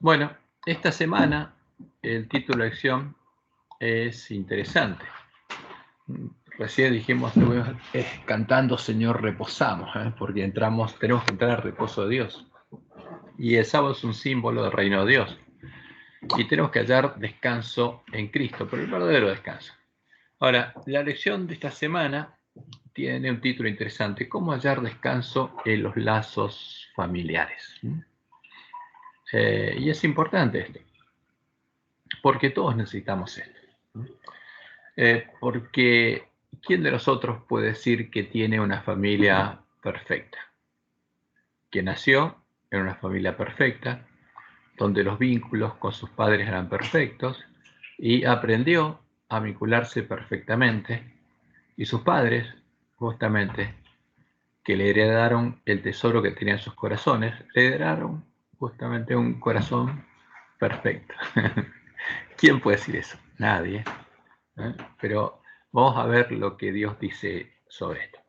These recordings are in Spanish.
Bueno, esta semana el título de lección es interesante. Recién dijimos, cantando Señor reposamos, porque tenemos que entrar al reposo de Dios. Y el sábado es un símbolo del reino de Dios. Y tenemos que hallar descanso en Cristo, pero el verdadero descanso. Ahora, la lección de esta semana tiene un título interesante: ¿Cómo hallar descanso en los lazos familiares? Y es importante esto, porque todos necesitamos esto. Porque ¿quién de nosotros puede decir que tiene una familia perfecta? Que nació en una familia perfecta, donde los vínculos con sus padres eran perfectos y aprendió a vincularse perfectamente, y sus padres, justamente, que le heredaron el tesoro que tenían sus corazones, le heredaron justamente un corazón perfecto. ¿Quién puede decir eso? Nadie. Pero vamos a ver lo que Dios dice sobre esto.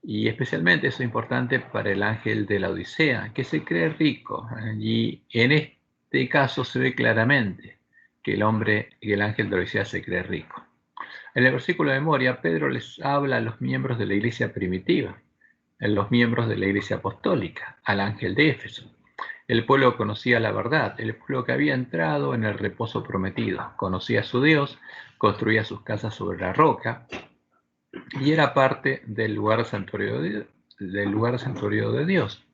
Y especialmente eso es importante para el ángel de la Odisea, que se cree rico. Y en este caso se ve claramente que el ángel de la Odisea se cree rico. En el versículo de memoria, Pedro les habla a los miembros de la iglesia primitiva, a los miembros de la iglesia apostólica, al ángel de Éfeso. El pueblo conocía la verdad, el pueblo que había entrado en el reposo prometido, conocía a su Dios, construía sus casas sobre la roca y era parte del lugar santuario de Dios.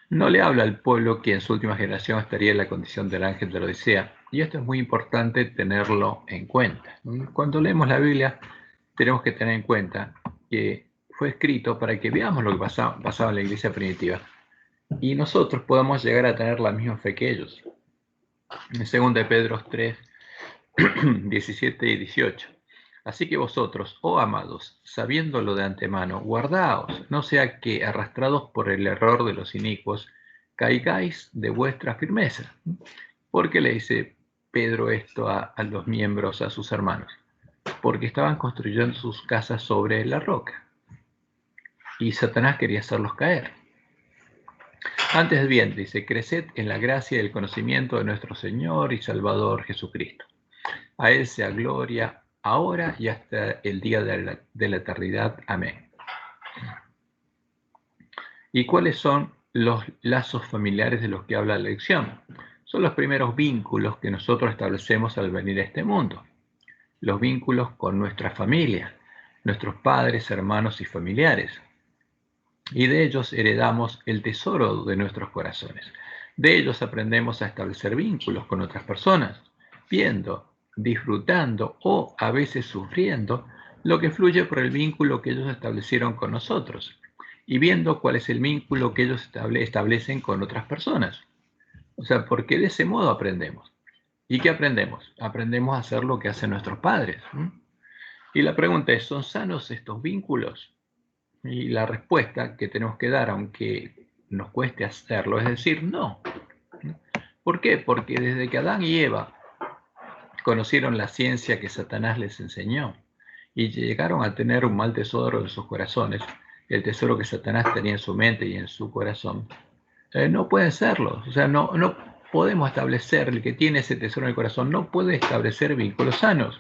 No le habla al pueblo que en su última generación estaría en la condición del ángel de la Odisea, y esto es muy importante tenerlo en cuenta. Cuando leemos la Biblia, tenemos que tener en cuenta que fue escrito para que veamos lo que pasaba en la iglesia primitiva y nosotros podamos llegar a tener la misma fe que ellos. En 2 de Pedro 3, 17 y 18. Así que vosotros, oh amados, sabiéndolo de antemano, guardaos, no sea que, arrastrados por el error de los inicuos, caigáis de vuestra firmeza. ¿Por qué le dice Pedro esto a los miembros, a sus hermanos? Porque estaban construyendo sus casas sobre la roca y Satanás quería hacerlos caer. Antes bien, dice, creced en la gracia y el conocimiento de nuestro Señor y Salvador Jesucristo. A Él sea gloria ahora y hasta el día de la eternidad. Amén. ¿Y cuáles son los lazos familiares de los que habla la lección? Son los primeros vínculos que nosotros establecemos al venir a este mundo. Los vínculos con nuestra familia, nuestros padres, hermanos y familiares. Y de ellos heredamos el tesoro de nuestros corazones. De ellos aprendemos a establecer vínculos con otras personas, viendo, disfrutando o a veces sufriendo lo que fluye por el vínculo que ellos establecieron con nosotros y viendo cuál es el vínculo que ellos establecen con otras personas. O sea, porque de ese modo aprendemos. ¿Y qué aprendemos? Aprendemos a hacer lo que hacen nuestros padres. Y la pregunta es, ¿son sanos estos vínculos? Y la respuesta que tenemos que dar, aunque nos cueste hacerlo, es decir, no. ¿Por qué? Porque desde que Adán y Eva conocieron la ciencia que Satanás les enseñó y llegaron a tener un mal tesoro en sus corazones, el tesoro que Satanás tenía en su mente y en su corazón, no pueden serlo. O sea, no podemos establecer, el que tiene ese tesoro en el corazón no puede establecer vínculos sanos.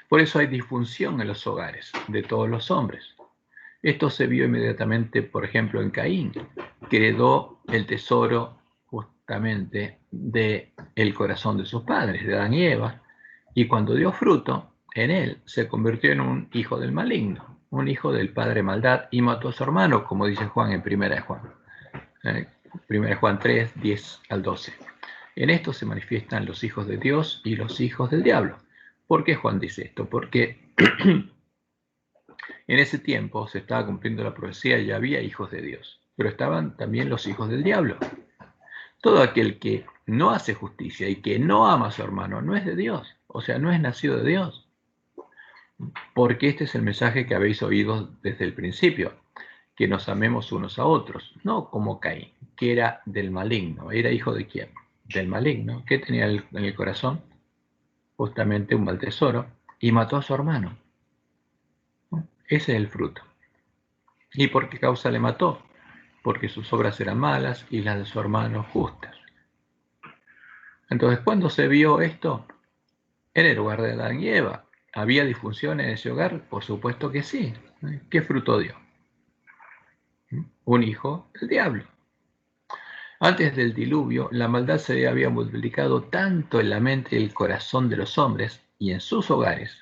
Por eso hay disfunción en los hogares de todos los hombres. Esto se vio inmediatamente, por ejemplo, en Caín, que heredó el tesoro justamente del corazón de sus padres, de Adán y Eva, y cuando dio fruto en él, se convirtió en un hijo del maligno, un hijo del padre maldad, y mató a su hermano, como dice Juan en 1 Juan. 1 Juan 3, 10 al 12. En esto se manifiestan los hijos de Dios y los hijos del diablo. ¿Por qué Juan dice esto? Porque en ese tiempo se estaba cumpliendo la profecía y había hijos de Dios, pero estaban también los hijos del diablo. Todo aquel que no hace justicia y que no ama a su hermano no es de Dios, o sea, no es nacido de Dios. Porque este es el mensaje que habéis oído desde el principio, que nos amemos unos a otros, no como Caín, que era del maligno. ¿Era hijo de quién? Del maligno. ¿Qué tenía en el corazón? Justamente un mal tesoro, y mató a su hermano. Ese es el fruto. ¿Y por qué causa le mató? Porque sus obras eran malas y las de su hermano justas. Entonces, ¿cuándo se vio esto? En el hogar de Adán y Eva. ¿Había disfunción en ese hogar? Por supuesto que sí. ¿Qué fruto dio? Un hijo, el diablo. Antes del diluvio, la maldad se había multiplicado tanto en la mente y el corazón de los hombres y en sus hogares,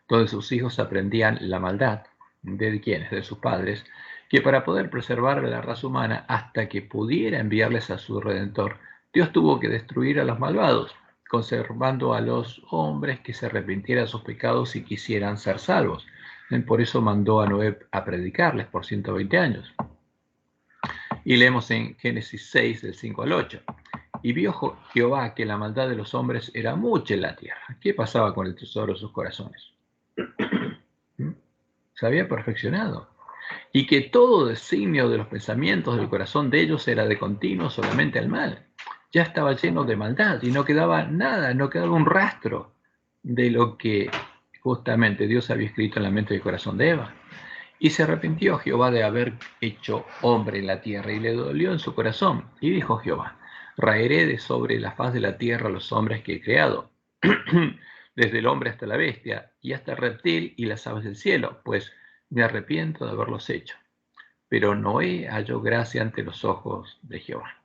donde sus hijos aprendían la maldad, ¿de quiénes? De sus padres, que para poder preservar la raza humana hasta que pudiera enviarles a su Redentor, Dios tuvo que destruir a los malvados, conservando a los hombres que se arrepintieran de sus pecados y quisieran ser salvos. Por eso mandó a Noé a predicarles por 120 años. Y leemos en Génesis 6, del 5 al 8. Y vio Jehová que la maldad de los hombres era mucha en la tierra. ¿Qué pasaba con el tesoro de sus corazones? Se había perfeccionado. Y que todo designio de los pensamientos del corazón de ellos era de continuo solamente al mal. Ya estaba lleno de maldad y no quedaba nada, no quedaba un rastro de lo que justamente Dios había escrito en la mente y el corazón de Eva. Y se arrepintió Jehová de haber hecho hombre en la tierra, y le dolió en su corazón. Y dijo Jehová: raeré de sobre la faz de la tierra a los hombres que he creado, desde el hombre hasta la bestia, y hasta el reptil y las aves del cielo, pues me arrepiento de haberlos hecho. Pero Noé halló gracia ante los ojos de Jehová.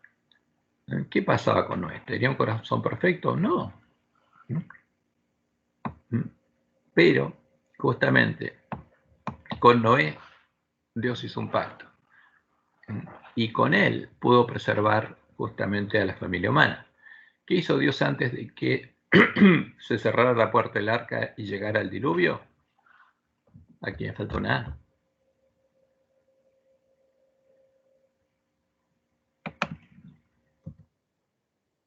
¿Qué pasaba con Noé? ¿Tenía un corazón perfecto? No. Pero justamente con Noé Dios hizo un pacto. Y con él pudo preservar justamente a la familia humana. ¿Qué hizo Dios antes de que se cerrara la puerta del arca y llegara el diluvio? Aquí me faltó nada.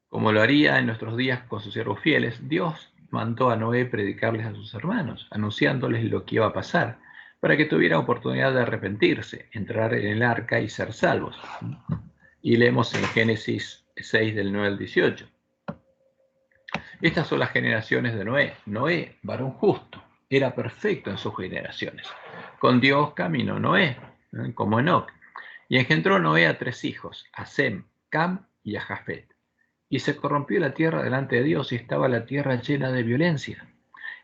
Como lo haría en nuestros días con sus siervos fieles, Dios mandó a Noé predicarles a sus hermanos, anunciándoles lo que iba a pasar, para que tuvieran oportunidad de arrepentirse, entrar en el arca y ser salvos. Y leemos en Génesis 6, del 9 al 18. Estas son las generaciones de Noé. Noé, varón justo, era perfecto en sus generaciones. Con Dios caminó Noé, como Enoc. Y engendró Noé a 3 hijos, a Sem, Cam y a Jafet. Y se corrompió la tierra delante de Dios, y estaba la tierra llena de violencia.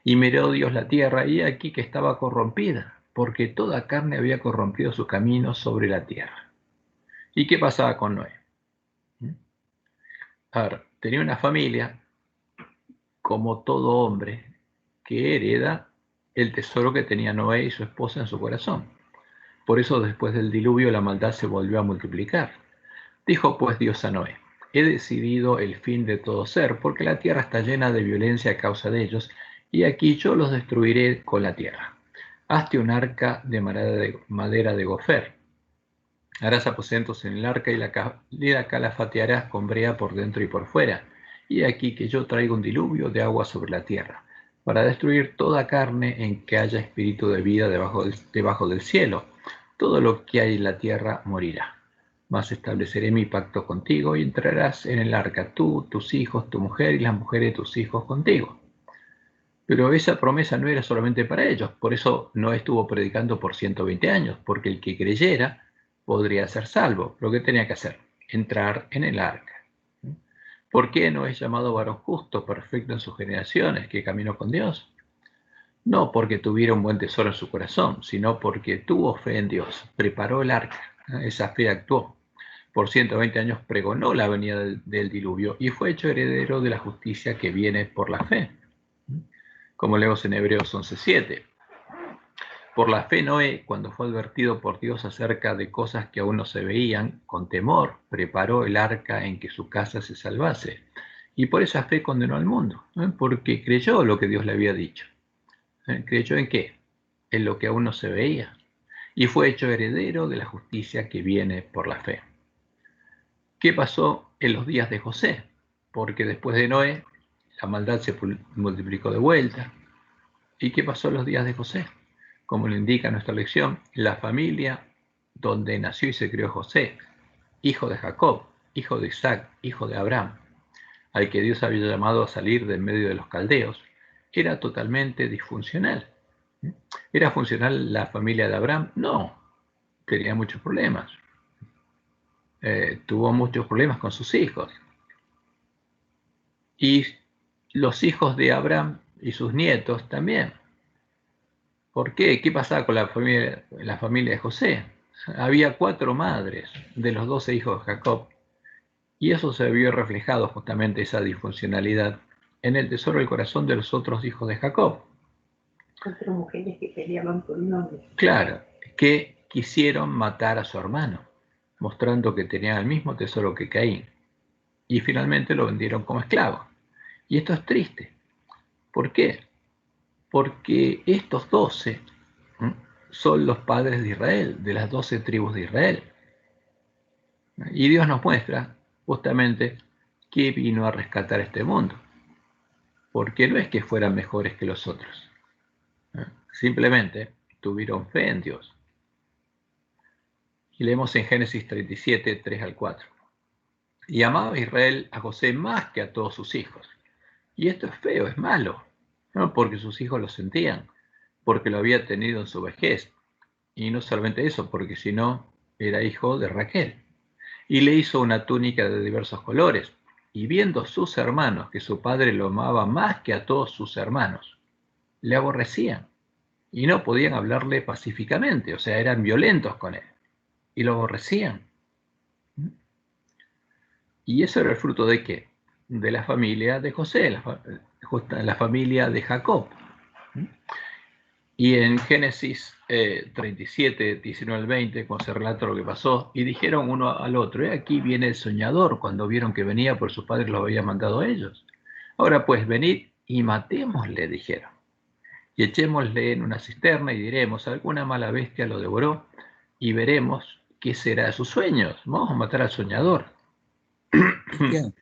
Y miró Dios la tierra, y aquí que estaba corrompida, porque toda carne había corrompido su camino sobre la tierra. ¿Y qué pasaba con Noé? A ver, tenía una familia, como todo hombre, que hereda el tesoro que tenía Noé y su esposa en su corazón. Por eso después del diluvio la maldad se volvió a multiplicar. Dijo pues Dios a Noé: he decidido el fin de todo ser, porque la tierra está llena de violencia a causa de ellos, y aquí yo los destruiré con la tierra. Hazte un arca de madera de gofer. Harás aposentos en el arca y la calafatearás con brea por dentro y por fuera. Y aquí que yo traigo un diluvio de agua sobre la tierra, para destruir toda carne en que haya espíritu de vida debajo del cielo. Todo lo que hay en la tierra morirá. Mas estableceré mi pacto contigo, y entrarás en el arca tú, tus hijos, tu mujer y las mujeres de tus hijos contigo. Pero esa promesa no era solamente para ellos, por eso no estuvo predicando por 120 años, porque el que creyera podría ser salvo. Lo que tenía que hacer: entrar en el arca. ¿Por qué no es llamado varón justo, perfecto en sus generaciones, que caminó con Dios? No porque tuviera un buen tesoro en su corazón, sino porque tuvo fe en Dios, preparó el arca, esa fe actuó. Por 120 años pregonó la venida del diluvio y fue hecho heredero de la justicia que viene por la fe. Como leemos en Hebreos 11:7. Por la fe Noé, cuando fue advertido por Dios acerca de cosas que aún no se veían, con temor preparó el arca en que su casa se salvase. Y por esa fe condenó al mundo, porque creyó lo que Dios le había dicho. ¿Creyó en qué? En lo que aún no se veía. Y fue hecho heredero de la justicia que viene por la fe. ¿Qué pasó en los días de José? Porque después de Noé, la maldad se multiplicó de vuelta. ¿Y qué pasó en los días de José? Como lo indica nuestra lección, la familia donde nació y se crió José, hijo de Jacob, hijo de Isaac, hijo de Abraham, al que Dios había llamado a salir del medio de los caldeos, era totalmente disfuncional. ¿Era funcional la familia de Abraham? No, tenía muchos problemas. Tuvo muchos problemas con sus hijos. Y los hijos de Abraham y sus nietos también. ¿Por qué? ¿Qué pasaba con la familia de José? Había 4 madres de los 12 hijos de Jacob, y eso se vio reflejado justamente, esa disfuncionalidad, en el tesoro del corazón de los otros hijos de Jacob. 4 mujeres que peleaban por un hombre. Claro, que quisieron matar a su hermano, mostrando que tenían el mismo tesoro que Caín, y finalmente lo vendieron como esclavo. Y esto es triste. ¿Por qué? Porque estos 12 son los padres de Israel, de las 12 tribus de Israel. Y Dios nos muestra justamente que vino a rescatar este mundo. Porque no es que fueran mejores que los otros. Simplemente tuvieron fe en Dios. Y leemos en Génesis 37, 3 al 4. Y amaba Israel a José más que a todos sus hijos. Y esto es feo, es malo, no porque sus hijos lo sentían, porque lo había tenido en su vejez. Y no solamente eso, porque si no, era hijo de Raquel. Y le hizo una túnica de diversos colores. Y viendo sus hermanos que su padre lo amaba más que a todos sus hermanos, le aborrecían. Y no podían hablarle pacíficamente, o sea, eran violentos con él. Y lo aborrecían. Y eso era el fruto de qué? De la familia de José, la familia de Jacob. Y en Génesis 37, 19 al 20, cuando se relata lo que pasó, y dijeron uno al otro, aquí viene el soñador, cuando vieron que venía, por sus padres lo había mandado a ellos. Ahora pues, venid y matémosle, dijeron, y echémosle en una cisterna y diremos, alguna mala bestia lo devoró, y veremos qué será de sus sueños. Vamos a matar al soñador. Cristian,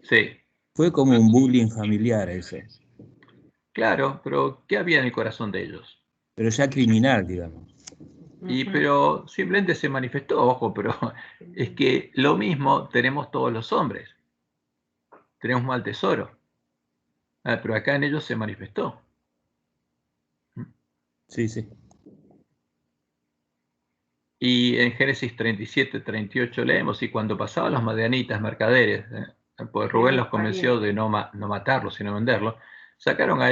Sí, fue como un bullying familiar eso, claro, pero ¿qué había en el corazón de ellos? pero ya criminal, digamos. Pero simplemente se manifestó, ojo, pero es que lo mismo tenemos todos los hombres. Tenemos mal tesoro. Pero acá en ellos se manifestó. Sí, sí. Y en Génesis 37, 38 leemos, y cuando pasaban los madianitas mercaderes, pues Rubén los convenció de no matarlo, sino venderlo, sacaron a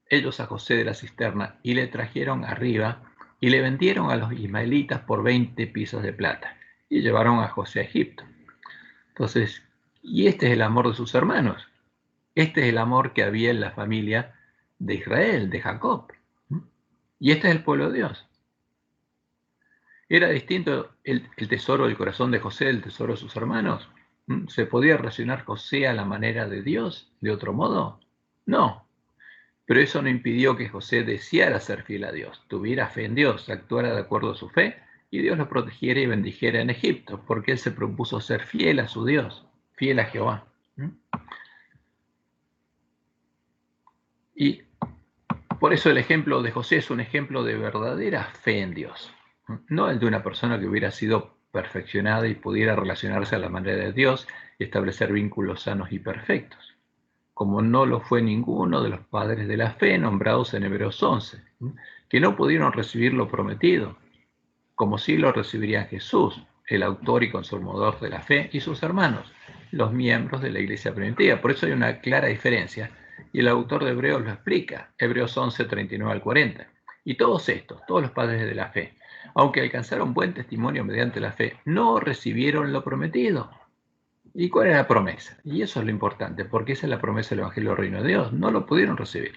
ellos a José de la cisterna y le trajeron arriba y le vendieron a los ismaelitas por 20 piezas de plata y llevaron a José a Egipto. Entonces, y este es el amor de sus hermanos. Este es el amor que había en la familia de Israel, de Jacob. Y este es el pueblo de Dios. ¿Era distinto el tesoro del corazón de José del tesoro de sus hermanos? ¿Se podía relacionar José a la manera de Dios de otro modo? No. Pero eso no impidió que José deseara ser fiel a Dios, tuviera fe en Dios, actuara de acuerdo a su fe, y Dios lo protegiera y bendijera en Egipto, porque él se propuso ser fiel a su Dios, fiel a Jehová. Y por eso el ejemplo de José es un ejemplo de verdadera fe en Dios, no el de una persona que hubiera sido perfeccionada y pudiera relacionarse a la manera de Dios y establecer vínculos sanos y perfectos, como no lo fue ninguno de los padres de la fe nombrados en Hebreos 11, que no pudieron recibir lo prometido, como sí lo recibirían Jesús, el autor y consumador de la fe, y sus hermanos, los miembros de la iglesia primitiva. Por eso hay una clara diferencia, y el autor de Hebreos lo explica, Hebreos 11, 39 al 40. Y todos estos, todos los padres de la fe, aunque alcanzaron buen testimonio mediante la fe, no recibieron lo prometido. ¿Y cuál era la promesa? Y eso es lo importante, porque esa es la promesa del Evangelio del Reino de Dios. No lo pudieron recibir,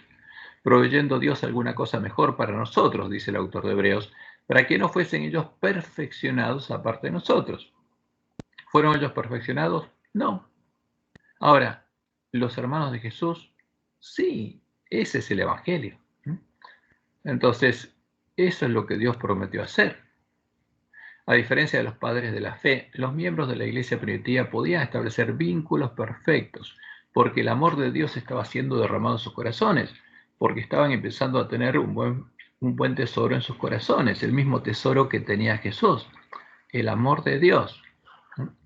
proveyendo Dios alguna cosa mejor para nosotros, dice el autor de Hebreos, para que no fuesen ellos perfeccionados aparte de nosotros. ¿Fueron ellos perfeccionados? No. Ahora, los hermanos de Jesús, sí, ese es el Evangelio. Entonces, eso es lo que Dios prometió hacer. A diferencia de los padres de la fe, los miembros de la iglesia primitiva podían establecer vínculos perfectos, porque el amor de Dios estaba siendo derramado en sus corazones, porque estaban empezando a tener un buen tesoro en sus corazones, el mismo tesoro que tenía Jesús, el amor de Dios,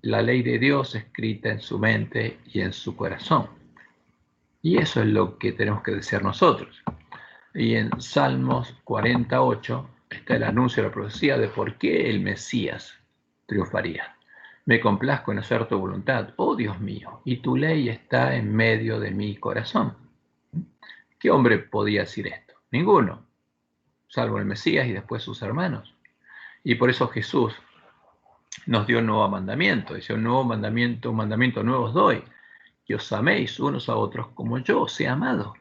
la ley de Dios escrita en su mente y en su corazón. Y eso es lo que tenemos que desear nosotros. Y en Salmos 48 está el anuncio de la profecía de por qué el Mesías triunfaría. Me complazco en hacer tu voluntad, oh Dios mío, y tu ley está en medio de mi corazón. ¿Qué hombre podía decir esto? Ninguno, salvo el Mesías y después sus hermanos. Y por eso Jesús nos dio un nuevo mandamiento. Dice, un mandamiento nuevo os doy, que os améis unos a otros como yo os he amado.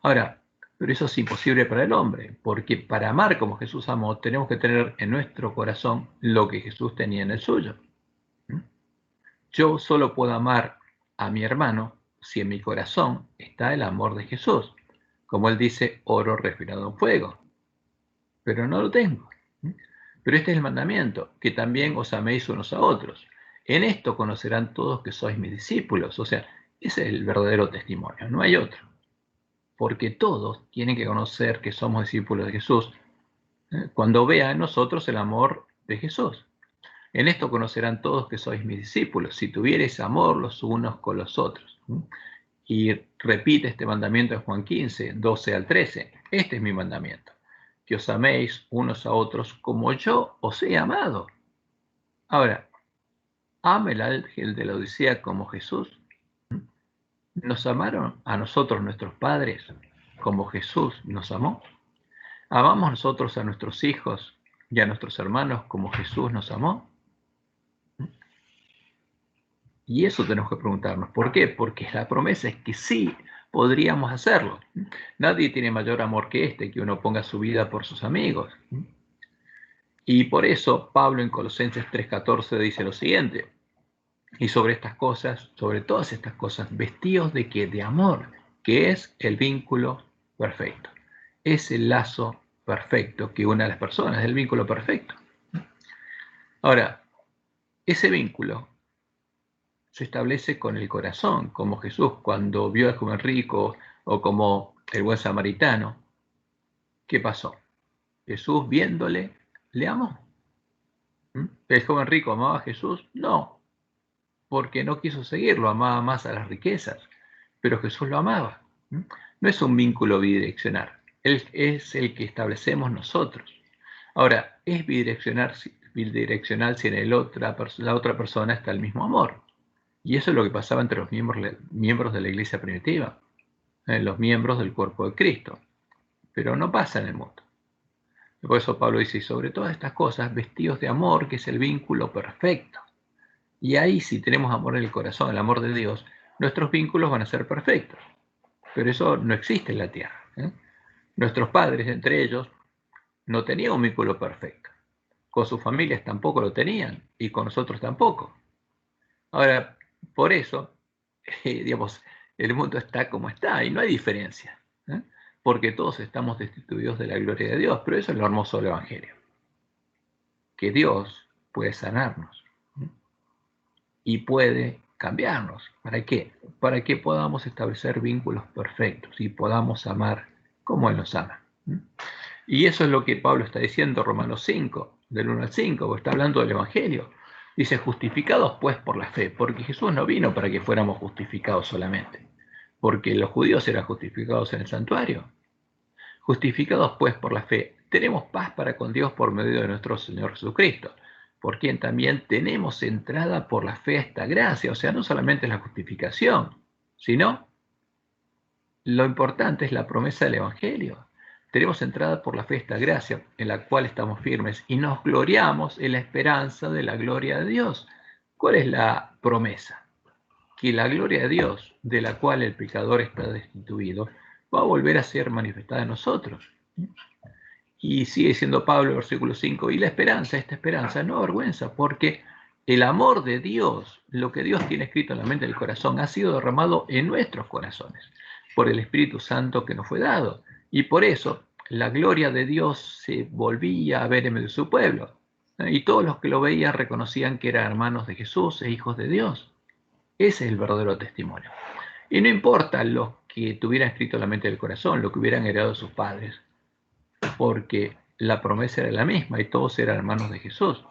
Ahora, pero eso es imposible para el hombre, porque para amar como Jesús amó, tenemos que tener en nuestro corazón lo que Jesús tenía en el suyo. Yo solo puedo amar a mi hermano si en mi corazón está el amor de Jesús. Como él dice, oro refinado en fuego. Pero no lo tengo. Pero este es el mandamiento, que también os améis unos a otros. En esto conocerán todos que sois mis discípulos. O sea, ese es el verdadero testimonio, no hay otro. Porque todos tienen que conocer que somos discípulos de Jesús cuando vean en nosotros el amor de Jesús. En esto conocerán todos que sois mis discípulos, si tuviereis amor los unos con los otros. Y repite este mandamiento en Juan 15, 12 al 13. Este es mi mandamiento, que os améis unos a otros como yo os he amado. Ahora, ¿ama el ángel de la Odisea como Jesús? ¿Nos amaron a nosotros nuestros padres como Jesús nos amó? ¿Amamos nosotros a nuestros hijos y a nuestros hermanos como Jesús nos amó? Y eso tenemos que preguntarnos. ¿Por qué? Porque la promesa es que sí podríamos hacerlo. Nadie tiene mayor amor que este, que uno ponga su vida por sus amigos. Y por eso Pablo en Colosenses 3:14 dice lo siguiente: y sobre estas cosas, sobre todas estas cosas, vestíos de qué? De amor, que es el vínculo perfecto. Es el lazo perfecto que une a las personas, es el vínculo perfecto. Ahora, ese vínculo se establece con el corazón, como Jesús cuando vio al joven rico o como el buen samaritano. ¿Qué pasó? Jesús viéndole, le amó. ¿El joven rico amaba a Jesús? No, porque no quiso seguirlo, amaba más a las riquezas, pero Jesús lo amaba. No es un vínculo bidireccional, él es el que establecemos nosotros. Ahora, es bidireccional si en la otra persona está el mismo amor. Y eso es lo que pasaba entre los miembros de la iglesia primitiva, los miembros del cuerpo de Cristo. Pero no pasa en el mundo. Por eso Pablo dice, y sobre todas estas cosas, vestidos de amor, que es el vínculo perfecto. Y ahí, si tenemos amor en el corazón, el amor de Dios, nuestros vínculos van a ser perfectos. Pero eso no existe en la tierra. Nuestros padres, entre ellos, no tenían un vínculo perfecto. Con sus familias tampoco lo tenían, y con nosotros tampoco. Ahora, por eso, digamos, el mundo está como está y no hay diferencia, porque todos estamos destituidos de la gloria de Dios, pero eso es lo hermoso del Evangelio, que Dios puede sanarnos y puede cambiarnos. ¿Para qué? Para que podamos establecer vínculos perfectos y podamos amar como Él nos ama. Y eso es lo que Pablo está diciendo en Romanos 5, del 1 al 5, porque está hablando del Evangelio. Dice, justificados pues por la fe, porque Jesús no vino para que fuéramos justificados solamente, porque los judíos eran justificados en el santuario. Justificados pues por la fe, tenemos paz para con Dios por medio de nuestro Señor Jesucristo, por quien también tenemos entrada por la fe a esta gracia. O sea, no solamente la justificación, sino lo importante es la promesa del Evangelio. Tenemos entrada por la fe a esta gracia en la cual estamos firmes y nos gloriamos en la esperanza de la gloria de Dios. ¿Cuál es la promesa? Que la gloria de Dios, de la cual el pecador está destituido, va a volver a ser manifestada en nosotros. Y sigue diciendo Pablo, versículo 5, y la esperanza, esta esperanza no avergüenza, porque el amor de Dios, lo que Dios tiene escrito en la mente del corazón, ha sido derramado en nuestros corazones por el Espíritu Santo que nos fue dado. Y por eso la gloria de Dios se volvía a ver en medio de su pueblo. Y todos los que lo veían reconocían que eran hermanos de Jesús e hijos de Dios. Ese es el verdadero testimonio. Y no importa los que tuvieran escrito en la mente del corazón, lo que hubieran heredado sus padres, porque la promesa era la misma y todos eran hermanos de Jesús.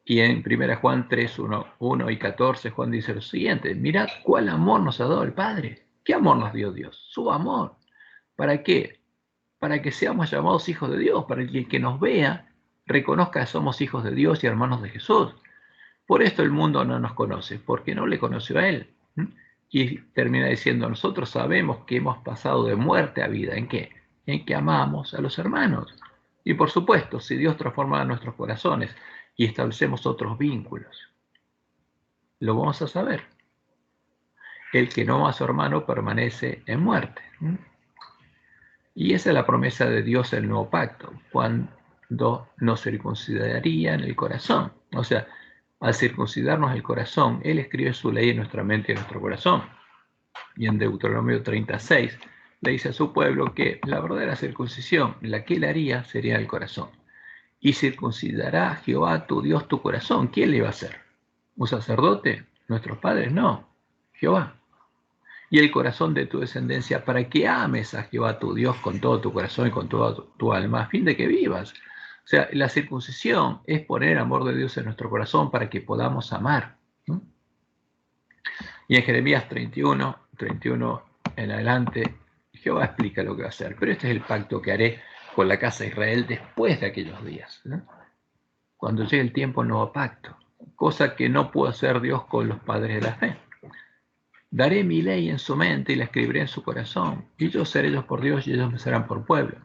Y en 1 Juan 3, 1 y 14, Juan dice lo siguiente: mirad cuál amor nos ha dado el Padre. ¿Qué amor nos dio Dios? Su amor. ¿Para qué? Para que seamos llamados hijos de Dios, para que el que nos vea reconozca que somos hijos de Dios y hermanos de Jesús. Por esto el mundo no nos conoce, porque no le conoció a Él. Y termina diciendo, nosotros sabemos que hemos pasado de muerte a vida. ¿En qué? En que amamos a los hermanos. Y por supuesto, si Dios transforma nuestros corazones y establecemos otros vínculos, lo vamos a saber. El que no ama a su hermano permanece en muerte. Y esa es la promesa de Dios en el nuevo pacto, cuando nos circuncidaría en el corazón. O sea, al circuncidarnos el corazón, Él escribe su ley en nuestra mente y en nuestro corazón. Y en Deuteronomio 36 le dice a su pueblo que la verdadera circuncisión, la que Él haría, sería el corazón. Y circuncidará Jehová tu Dios tu corazón. ¿Quién le iba a hacer? ¿Un sacerdote? ¿Nuestros padres? No, Jehová. Y el corazón de tu descendencia, para que ames a Jehová tu Dios con todo tu corazón y con toda tu alma, a fin de que vivas. O sea, la circuncisión es poner el amor de Dios en nuestro corazón para que podamos amar. Y en Jeremías 31 en adelante, Jehová explica lo que va a hacer. Pero este es el pacto que haré con la casa de Israel después de aquellos días, cuando llegue el tiempo, nuevo pacto, cosa que no pudo hacer Dios con los padres de la fe. Daré mi ley en su mente y la escribiré en su corazón, y yo seré ellos por Dios y ellos me serán por pueblo.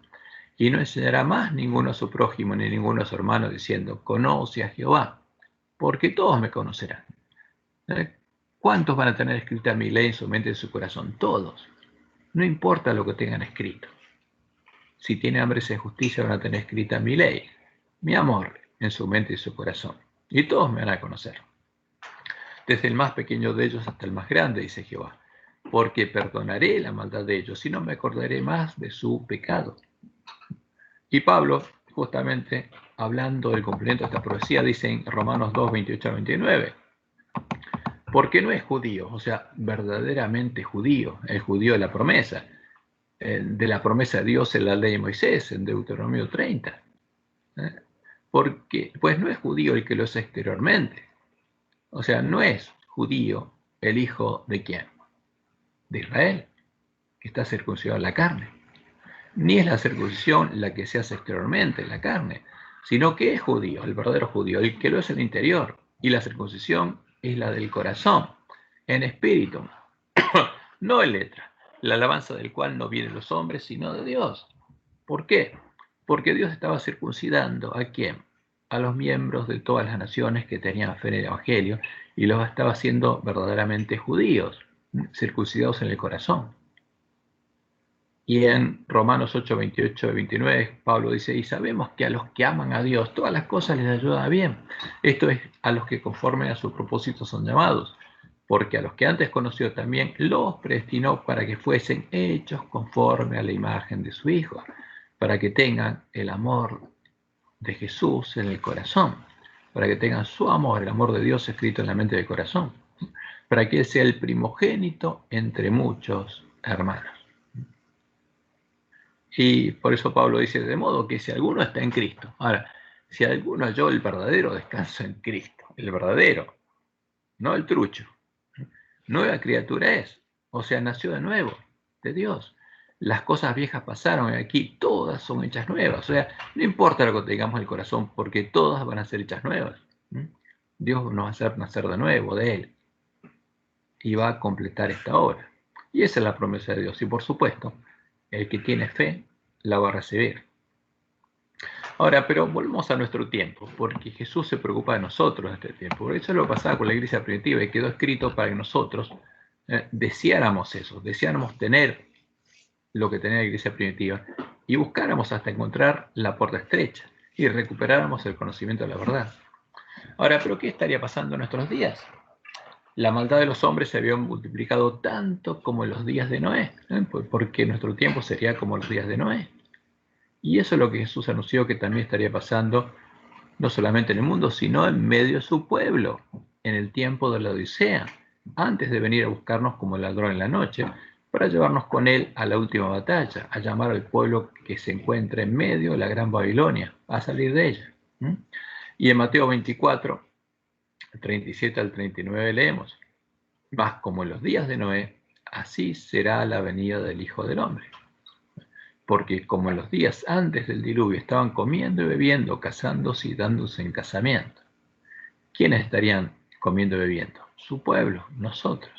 Y no enseñará más ninguno a su prójimo ni ninguno a su hermano diciendo, conoce a Jehová, porque todos me conocerán. ¿Cuántos van a tener escrita mi ley en su mente y en su corazón? Todos. No importa lo que tengan escrito. Si tienen hambre de justicia van a tener escrita mi ley, mi amor en su mente y su corazón. Y todos me van a conocer. Desde el más pequeño de ellos hasta el más grande, dice Jehová, porque perdonaré la maldad de ellos y no me acordaré más de su pecado. Y Pablo, justamente hablando del cumplimiento de esta profecía, dice en Romanos 2, 28 a 29, porque no es judío, o sea, verdaderamente judío, el judío de la promesa de Dios en la ley de Moisés, en Deuteronomio 30. Porque, pues no es judío el que lo es exteriormente. O sea, no es judío el hijo de quién? De Israel, que está circuncidado en la carne. Ni es la circuncisión la que se hace exteriormente en la carne, sino que es judío, el verdadero judío, el que lo es en el interior. Y la circuncisión es la del corazón, en espíritu, no en letra, la alabanza del cual no viene de los hombres, sino de Dios. ¿Por qué? Porque Dios estaba circuncidando ¿a quién? A los miembros de todas las naciones que tenían fe en el Evangelio y los estaba haciendo verdaderamente judíos, circuncidados en el corazón. Y en Romanos 8, 28 y 29, Pablo dice, y sabemos que a los que aman a Dios, todas las cosas les ayudan a bien. Esto es a los que conforme a su propósito son llamados, porque a los que antes conoció también los predestinó para que fuesen hechos conforme a la imagen de su Hijo, para que tengan el amor de Jesús en el corazón, para que tengan su amor, el amor de Dios escrito en la mente del corazón, para que Él sea el primogénito entre muchos hermanos. Y por eso Pablo dice, de modo que si alguno está en Cristo, ahora, si alguno halló el verdadero descanso en Cristo, el verdadero, no el trucho, nueva criatura es, o sea, nació de nuevo, de Dios. Las cosas viejas pasaron y aquí todas son hechas nuevas. O sea, no importa lo que tengamos en el corazón, porque todas van a ser hechas nuevas. Dios nos va a hacer nacer de nuevo de Él y va a completar esta obra. Y esa es la promesa de Dios. Y por supuesto, el que tiene fe la va a recibir. Ahora, pero volvemos a nuestro tiempo, porque Jesús se preocupa de nosotros en este tiempo. Por eso lo pasaba con la iglesia primitiva y quedó escrito para que nosotros deseáramos eso, deseáramos tener lo que tenía la iglesia primitiva y buscáramos hasta encontrar la puerta estrecha y recuperáramos el conocimiento de la verdad. Ahora, ¿pero qué estaría pasando en nuestros días? La maldad de los hombres se había multiplicado tanto como en los días de Noé, porque nuestro tiempo sería como los días de Noé. Y eso es lo que Jesús anunció que también estaría pasando, no solamente en el mundo, sino en medio de su pueblo, en el tiempo de la Odisea, antes de venir a buscarnos como el ladrón en la noche, para llevarnos con él a la última batalla, a llamar al pueblo que se encuentra en medio de la gran Babilonia, a salir de ella. Y en Mateo 24, 37 al 39 leemos, mas como en los días de Noé, así será la venida del Hijo del Hombre. Porque como en los días antes del diluvio estaban comiendo y bebiendo, casándose y dándose en casamiento, ¿quiénes estarían comiendo y bebiendo? Su pueblo, nosotros.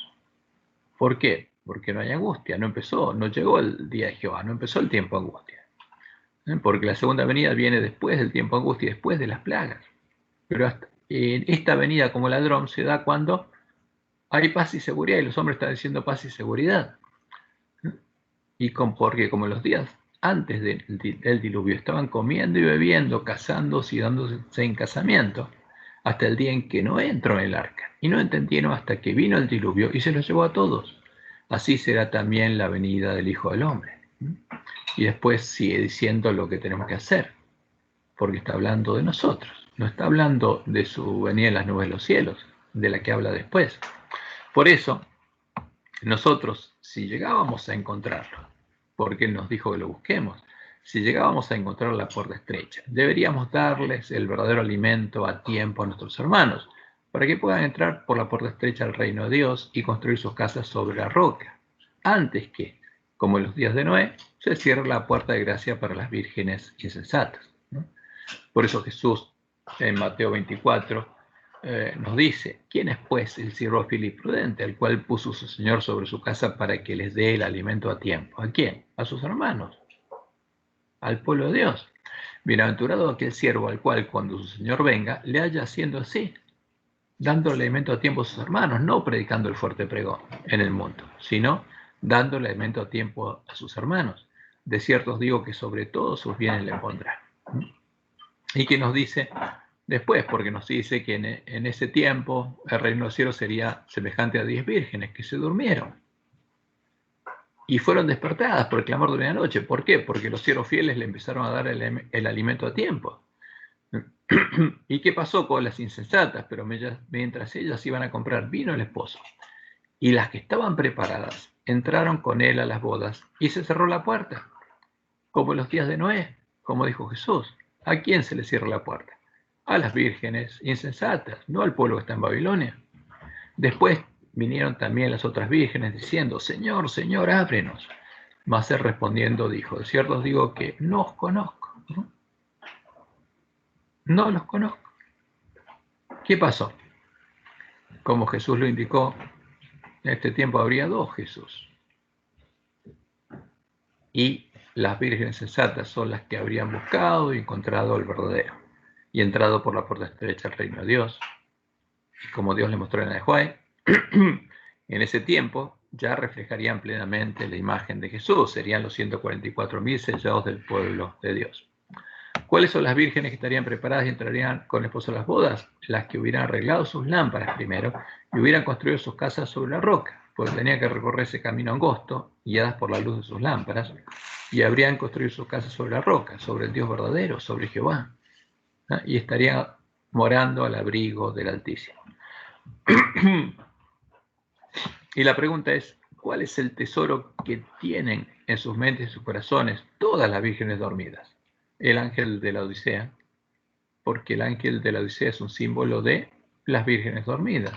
¿Por qué? Porque no hay angustia, no llegó el día de Jehová, no empezó el tiempo de angustia. Porque la segunda venida viene después del tiempo de angustia y después de las plagas. Pero esta venida como ladrón se da cuando hay paz y seguridad, y los hombres están diciendo paz y seguridad. Porque como los días antes del diluvio estaban comiendo y bebiendo, casándose y dándose en casamiento, hasta el día en que Noé entró en el arca. Y no entendieron hasta que vino el diluvio y se los llevó a todos. Así será también la venida del Hijo del Hombre. Y después sigue diciendo lo que tenemos que hacer, porque está hablando de nosotros. No está hablando de su venida en las nubes de los cielos, de la que habla después. Por eso, nosotros, si llegábamos a encontrarlo, porque Él nos dijo que lo busquemos, si llegábamos a encontrar la puerta estrecha, deberíamos darles el verdadero alimento a tiempo a nuestros hermanos, para que puedan entrar por la puerta estrecha al reino de Dios y construir sus casas sobre la roca, antes que, como en los días de Noé, se cierre la puerta de gracia para las vírgenes insensatas, ¿no? Por eso Jesús, en Mateo 24, nos dice: ¿quién es pues el siervo fiel y prudente, al cual puso su Señor sobre su casa para que les dé el alimento a tiempo? ¿A quién? A sus hermanos, al pueblo de Dios. Bienaventurado aquel siervo al cual, cuando su Señor venga, le haya haciendo así, dando el alimento a tiempo a sus hermanos, no predicando el fuerte pregón en el mundo, sino dando el alimento a tiempo a sus hermanos. De cierto os digo que sobre todos sus bienes le pondrá. Y que nos dice después, porque nos dice que en ese tiempo el reino de los cielos sería semejante a 10 vírgenes que se durmieron y fueron despertadas por el clamor de medianoche. ¿Por qué? Porque los siervos fieles le empezaron a dar el alimento a tiempo. ¿Y qué pasó con las insensatas? Pero mientras ellas iban a comprar vino el esposo, y las que estaban preparadas entraron con él a las bodas, y se cerró la puerta, como en los días de Noé, como dijo Jesús. ¿A quién se le cierra la puerta? A las vírgenes insensatas, no al pueblo que está en Babilonia. Después vinieron también las otras vírgenes diciendo: Señor, Señor, ábrenos. Mas él respondiendo dijo: de cierto os digo que no os conozco. No los conozco. ¿Qué pasó? Como Jesús lo indicó, en este tiempo habría 2 Jesús. Y las vírgenes sensatas son las que habrían buscado y encontrado el verdadero, y entrado por la puerta estrecha al reino de Dios. Y como Dios le mostró en el Juan, en ese tiempo ya reflejarían plenamente la imagen de Jesús. Serían los 144.000 sellados del pueblo de Dios. ¿Cuáles son las vírgenes que estarían preparadas y entrarían con el esposo a las bodas? Las que hubieran arreglado sus lámparas primero y hubieran construido sus casas sobre la roca, porque tenían que recorrer ese camino angosto, guiadas por la luz de sus lámparas, y habrían construido sus casas sobre la roca, sobre el Dios verdadero, sobre Jehová, ¿no? Y estarían morando al abrigo del Altísimo. Y la pregunta es: ¿cuál es el tesoro que tienen en sus mentes y sus corazones todas las vírgenes dormidas? El ángel de la Odisea, porque el ángel de la Odisea es un símbolo de las vírgenes dormidas.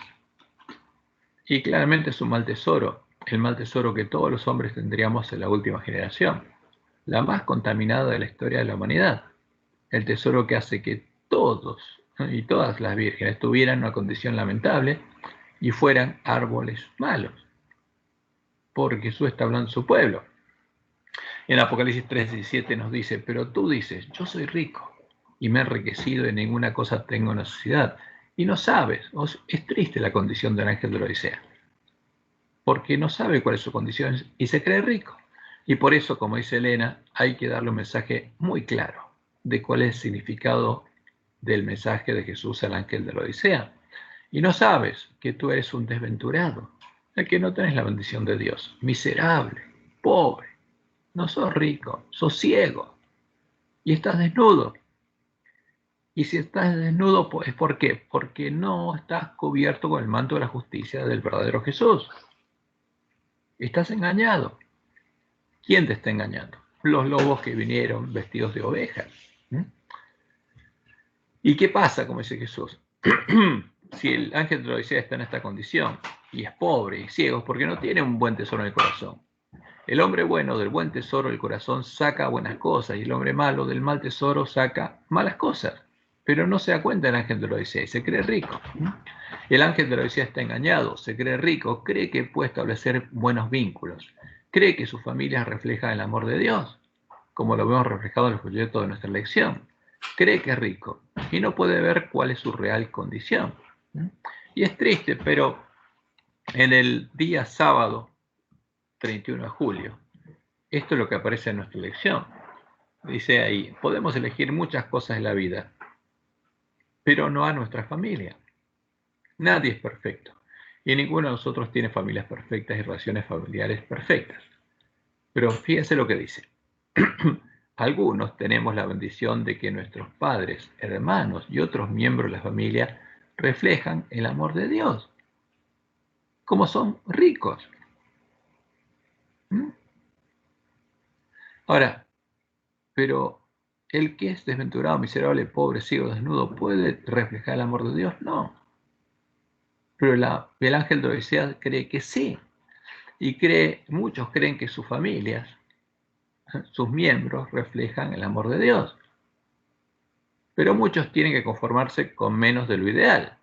Y claramente es un mal tesoro, el mal tesoro que todos los hombres tendríamos en la última generación, la más contaminada de la historia de la humanidad. El tesoro que hace que todos y todas las vírgenes tuvieran una condición lamentable y fueran árboles malos, porque Jesús está hablando de su pueblo. En Apocalipsis 3:17 nos dice: pero tú dices, yo soy rico y me he enriquecido y de ninguna cosa tengo necesidad. Y no sabes, es triste la condición del ángel de la Odisea, porque no sabe cuál es su condición y se cree rico. Y por eso, como dice Elena, hay que darle un mensaje muy claro de cuál es el significado del mensaje de Jesús al ángel de la Odisea. Y no sabes que tú eres un desventurado, el que no tenés la bendición de Dios, miserable, pobre. No sos rico, sos ciego y estás desnudo. Y si estás desnudo, pues, ¿por qué? Porque no estás cubierto con el manto de la justicia del verdadero Jesús. Estás engañado. ¿Quién te está engañando? Los lobos que vinieron vestidos de ovejas. ¿Y qué pasa, como dice Jesús? Si el ángel de la Odisea está en esta condición y es pobre y ciego, es porque no tiene un buen tesoro en el corazón. El hombre bueno del buen tesoro del corazón saca buenas cosas, y el hombre malo del mal tesoro saca malas cosas. pero no se da cuenta el ángel de la Odisea y se cree rico. El ángel de la Odisea está engañado, se cree rico, cree que puede establecer buenos vínculos, cree que su familia refleja el amor de Dios, como lo vemos reflejado en el folleto de nuestra lección. Cree que es rico y no puede ver cuál es su real condición. Y es triste, pero en el día sábado 31 de julio, esto es lo que aparece en nuestra lección. Dice ahí, podemos elegir muchas cosas en la vida, pero no a nuestra familia. Nadie es perfecto y ninguno de nosotros tiene familias perfectas y relaciones familiares perfectas. Pero fíjense lo que dice. Algunos tenemos la bendición de que nuestros padres, hermanos y otros miembros de la familia reflejan el amor de Dios, como son ricos. Ahora, pero el que es desventurado, miserable, pobre, ciego, desnudo, ¿puede reflejar el amor de Dios? No. Pero el ángel de Odisea cree que sí. Y muchos creen que sus familias, sus miembros, reflejan el amor de Dios. Pero muchos tienen que conformarse con menos de lo ideal.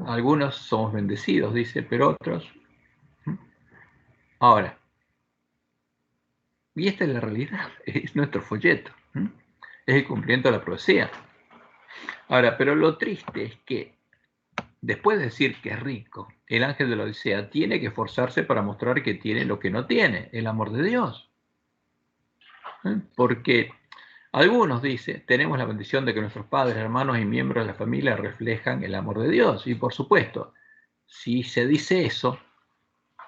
Algunos somos bendecidos, dice, pero otros. Ahora, y esta es la realidad, es nuestro folleto, es el cumplimiento de la profecía. Ahora, pero lo triste es que después de decir que es rico, el ángel de la Odisea tiene que esforzarse para mostrar que tiene lo que no tiene, el amor de Dios. Porque algunos, dice, tenemos la bendición de que nuestros padres, hermanos y miembros de la familia reflejan el amor de Dios. Y por supuesto, si se dice eso,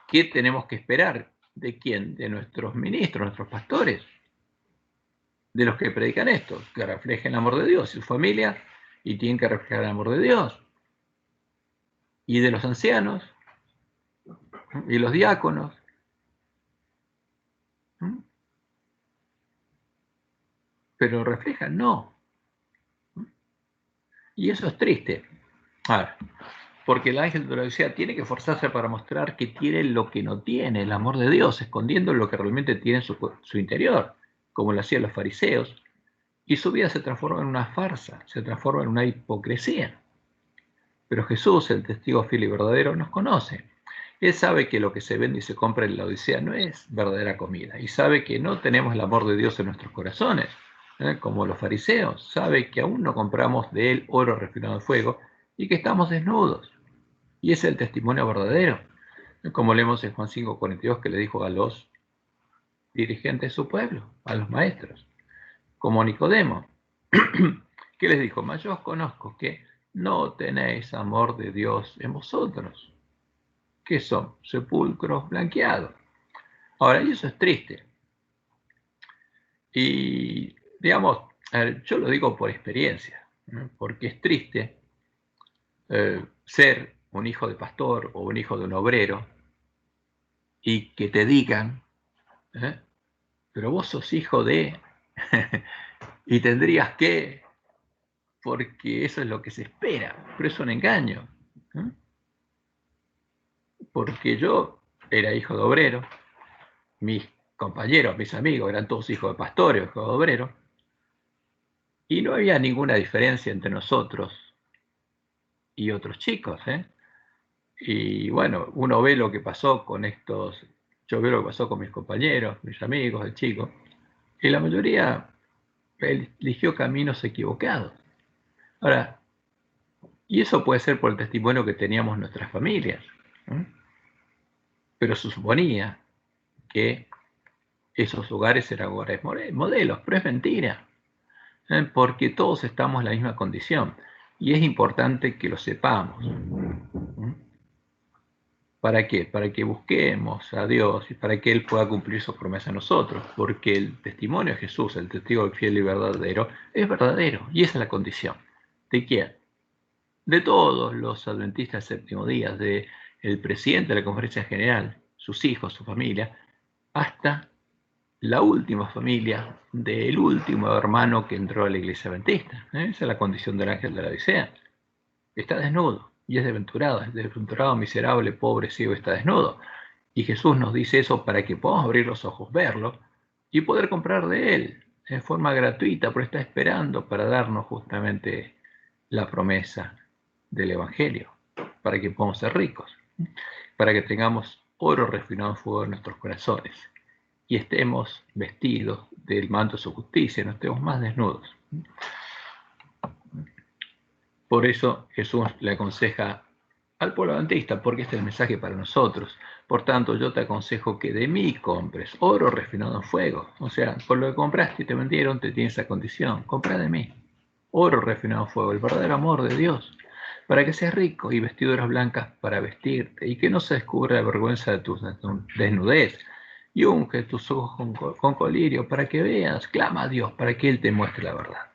¿qué tenemos que esperar? ¿De quién? De nuestros ministros, nuestros pastores, de los que predican esto, que reflejen el amor de Dios, y su familia, y tienen que reflejar el amor de Dios. Y de los ancianos, y los diáconos. Pero reflejan, no. Y eso es triste. A ver, porque el ángel de la Odisea tiene que esforzarse para mostrar que tiene lo que no tiene, el amor de Dios, escondiendo lo que realmente tiene en su interior, como lo hacían los fariseos, y su vida se transforma en una farsa, se transforma en una hipocresía. Pero Jesús, el testigo fiel y verdadero, nos conoce. Él sabe que lo que se vende y se compra en la Odisea no es verdadera comida, y sabe que no tenemos el amor de Dios en nuestros corazones, como los fariseos. Sabe que aún no compramos de él oro refinado en fuego y que estamos desnudos. Y ese es el testimonio verdadero, como leemos en Juan 5:42, que le dijo a los dirigentes de su pueblo, a los maestros, como Nicodemo, que les dijo: mas yo os conozco que no tenéis amor de Dios en vosotros, que son sepulcros blanqueados. Ahora, y eso es triste. Y, digamos, yo lo digo por experiencia, ¿no? Porque es triste ser un hijo de pastor o un hijo de un obrero y que te digan, pero vos sos hijo de, y tendrías que, porque eso es lo que se espera, pero es un engaño. Porque yo era hijo de obrero, mis compañeros, mis amigos eran todos hijos de pastores, hijos de obreros, y no había ninguna diferencia entre nosotros y otros chicos. Y bueno, uno ve lo que pasó con estos, yo veo lo que pasó con mis compañeros, mis amigos, el chico, y la mayoría eligió caminos equivocados. Ahora, y eso puede ser por el testimonio que teníamos nuestras familias, pero se suponía que esos lugares eran lugares modelos, pero es mentira, porque todos estamos en la misma condición y es importante que lo sepamos. ¿Para qué? Para que busquemos a Dios y para que Él pueda cumplir su promesa a nosotros, porque el testimonio de Jesús, el testigo fiel y verdadero, es verdadero, y esa es la condición. ¿De quién? De todos los adventistas del séptimo día, del presidente de la conferencia general, sus hijos, su familia, hasta la última familia del último hermano que entró a la iglesia adventista. Esa es la condición del ángel de la Odisea. Está desnudo y es desventurado, miserable, pobre, ciego, está desnudo. Y Jesús nos dice eso para que podamos abrir los ojos, verlo y poder comprar de él en forma gratuita, pero está esperando para darnos justamente la promesa del Evangelio, para que podamos ser ricos, para que tengamos oro refinado en fuego en nuestros corazones y estemos vestidos del manto de su justicia, no estemos más desnudos. Por eso Jesús le aconseja al pueblo adventista, porque este es el mensaje para nosotros. Por tanto, yo te aconsejo que de mí compres oro refinado en fuego. O sea, por lo que compraste y te vendieron, te tiene esa condición. Compra de mí oro refinado en fuego, el verdadero amor de Dios, para que seas rico, y vestiduras blancas para vestirte, y que no se descubra la vergüenza de tu desnudez, y unge tus ojos con colirio, para que veas, clama a Dios, para que Él te muestre la verdad.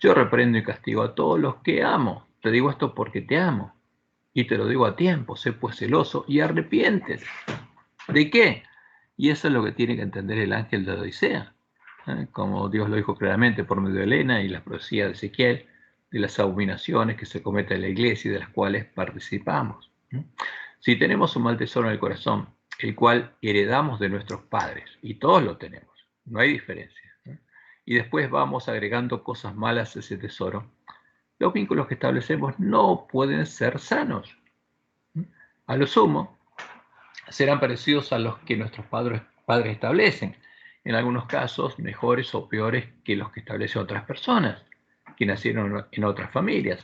Yo reprendo y castigo a todos los que amo. Te digo esto porque te amo. Y te lo digo a tiempo, sé pues celoso y arrepientes. ¿De qué? Y eso es lo que tiene que entender el ángel de Odisea. Como Dios lo dijo claramente por medio de Elena y las profecías de Ezequiel, de las abominaciones que se cometen en la iglesia y de las cuales participamos. Si tenemos un mal tesoro en el corazón, el cual heredamos de nuestros padres, y todos lo tenemos, no hay diferencia, y después vamos agregando cosas malas a ese tesoro, los vínculos que establecemos no pueden ser sanos. A lo sumo, serán parecidos a los que nuestros padres establecen, en algunos casos mejores o peores que los que establecen otras personas, que nacieron en otras familias,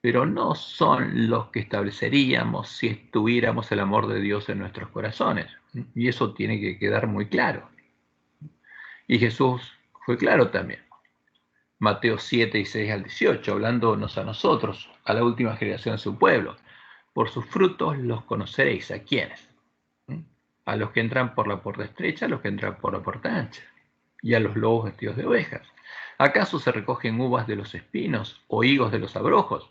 pero no son los que estableceríamos si tuviéramos el amor de Dios en nuestros corazones. Y eso tiene que quedar muy claro. Y Jesús fue claro también. Mateo 7, 6 al 18, hablándonos a nosotros, a la última generación de su pueblo. Por sus frutos los conoceréis. ¿A quiénes? A los que entran por la puerta estrecha, a los que entran por la puerta ancha, y a los lobos vestidos de ovejas. ¿Acaso se recogen uvas de los espinos o higos de los abrojos?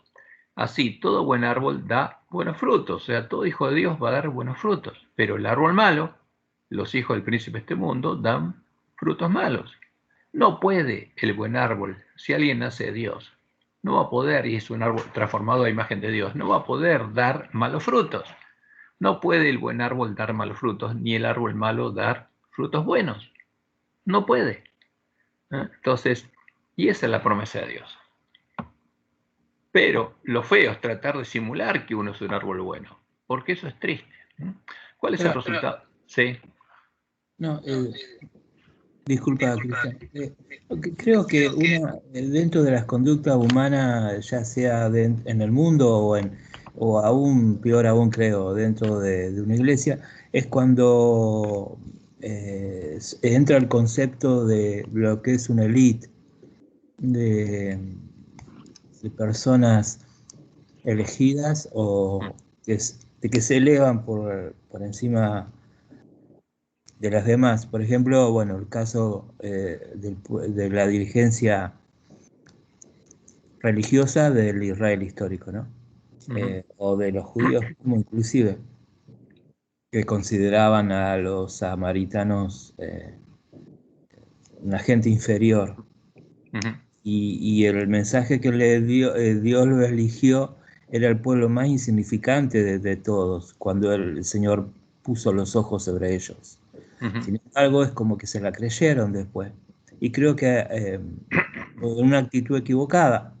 Así, todo buen árbol da buenos frutos, o sea, todo hijo de Dios va a dar buenos frutos, pero el árbol malo, los hijos del príncipe de este mundo, dan frutos malos. No puede el buen árbol, si alguien nace de Dios, no va a poder, y es un árbol transformado a imagen de Dios, no va a poder dar malos frutos. No puede el buen árbol dar malos frutos, ni el árbol malo dar frutos buenos. No puede. Entonces, y esa es la promesa de Dios. Pero lo feo es tratar de simular que uno es un árbol bueno, porque eso es triste. ¿Cuál es el resultado? Sí. No, disculpa, Cristian. Creo que dentro de las conductas humanas, ya sea en el mundo o aún peor aún, creo, dentro de una iglesia, es cuando entra el concepto de lo que es una élite, de, de personas elegidas o de que se elevan por encima de las demás. Por ejemplo, bueno, el caso de la dirigencia religiosa del Israel histórico, ¿no? O de los judíos como inclusive, que consideraban a los samaritanos una gente inferior. Y el mensaje que le dio, Dios lo eligió, era el pueblo más insignificante de todos, cuando el Señor puso los ojos sobre ellos. Sin embargo, es como que se la creyeron después. Y creo que una actitud equivocada,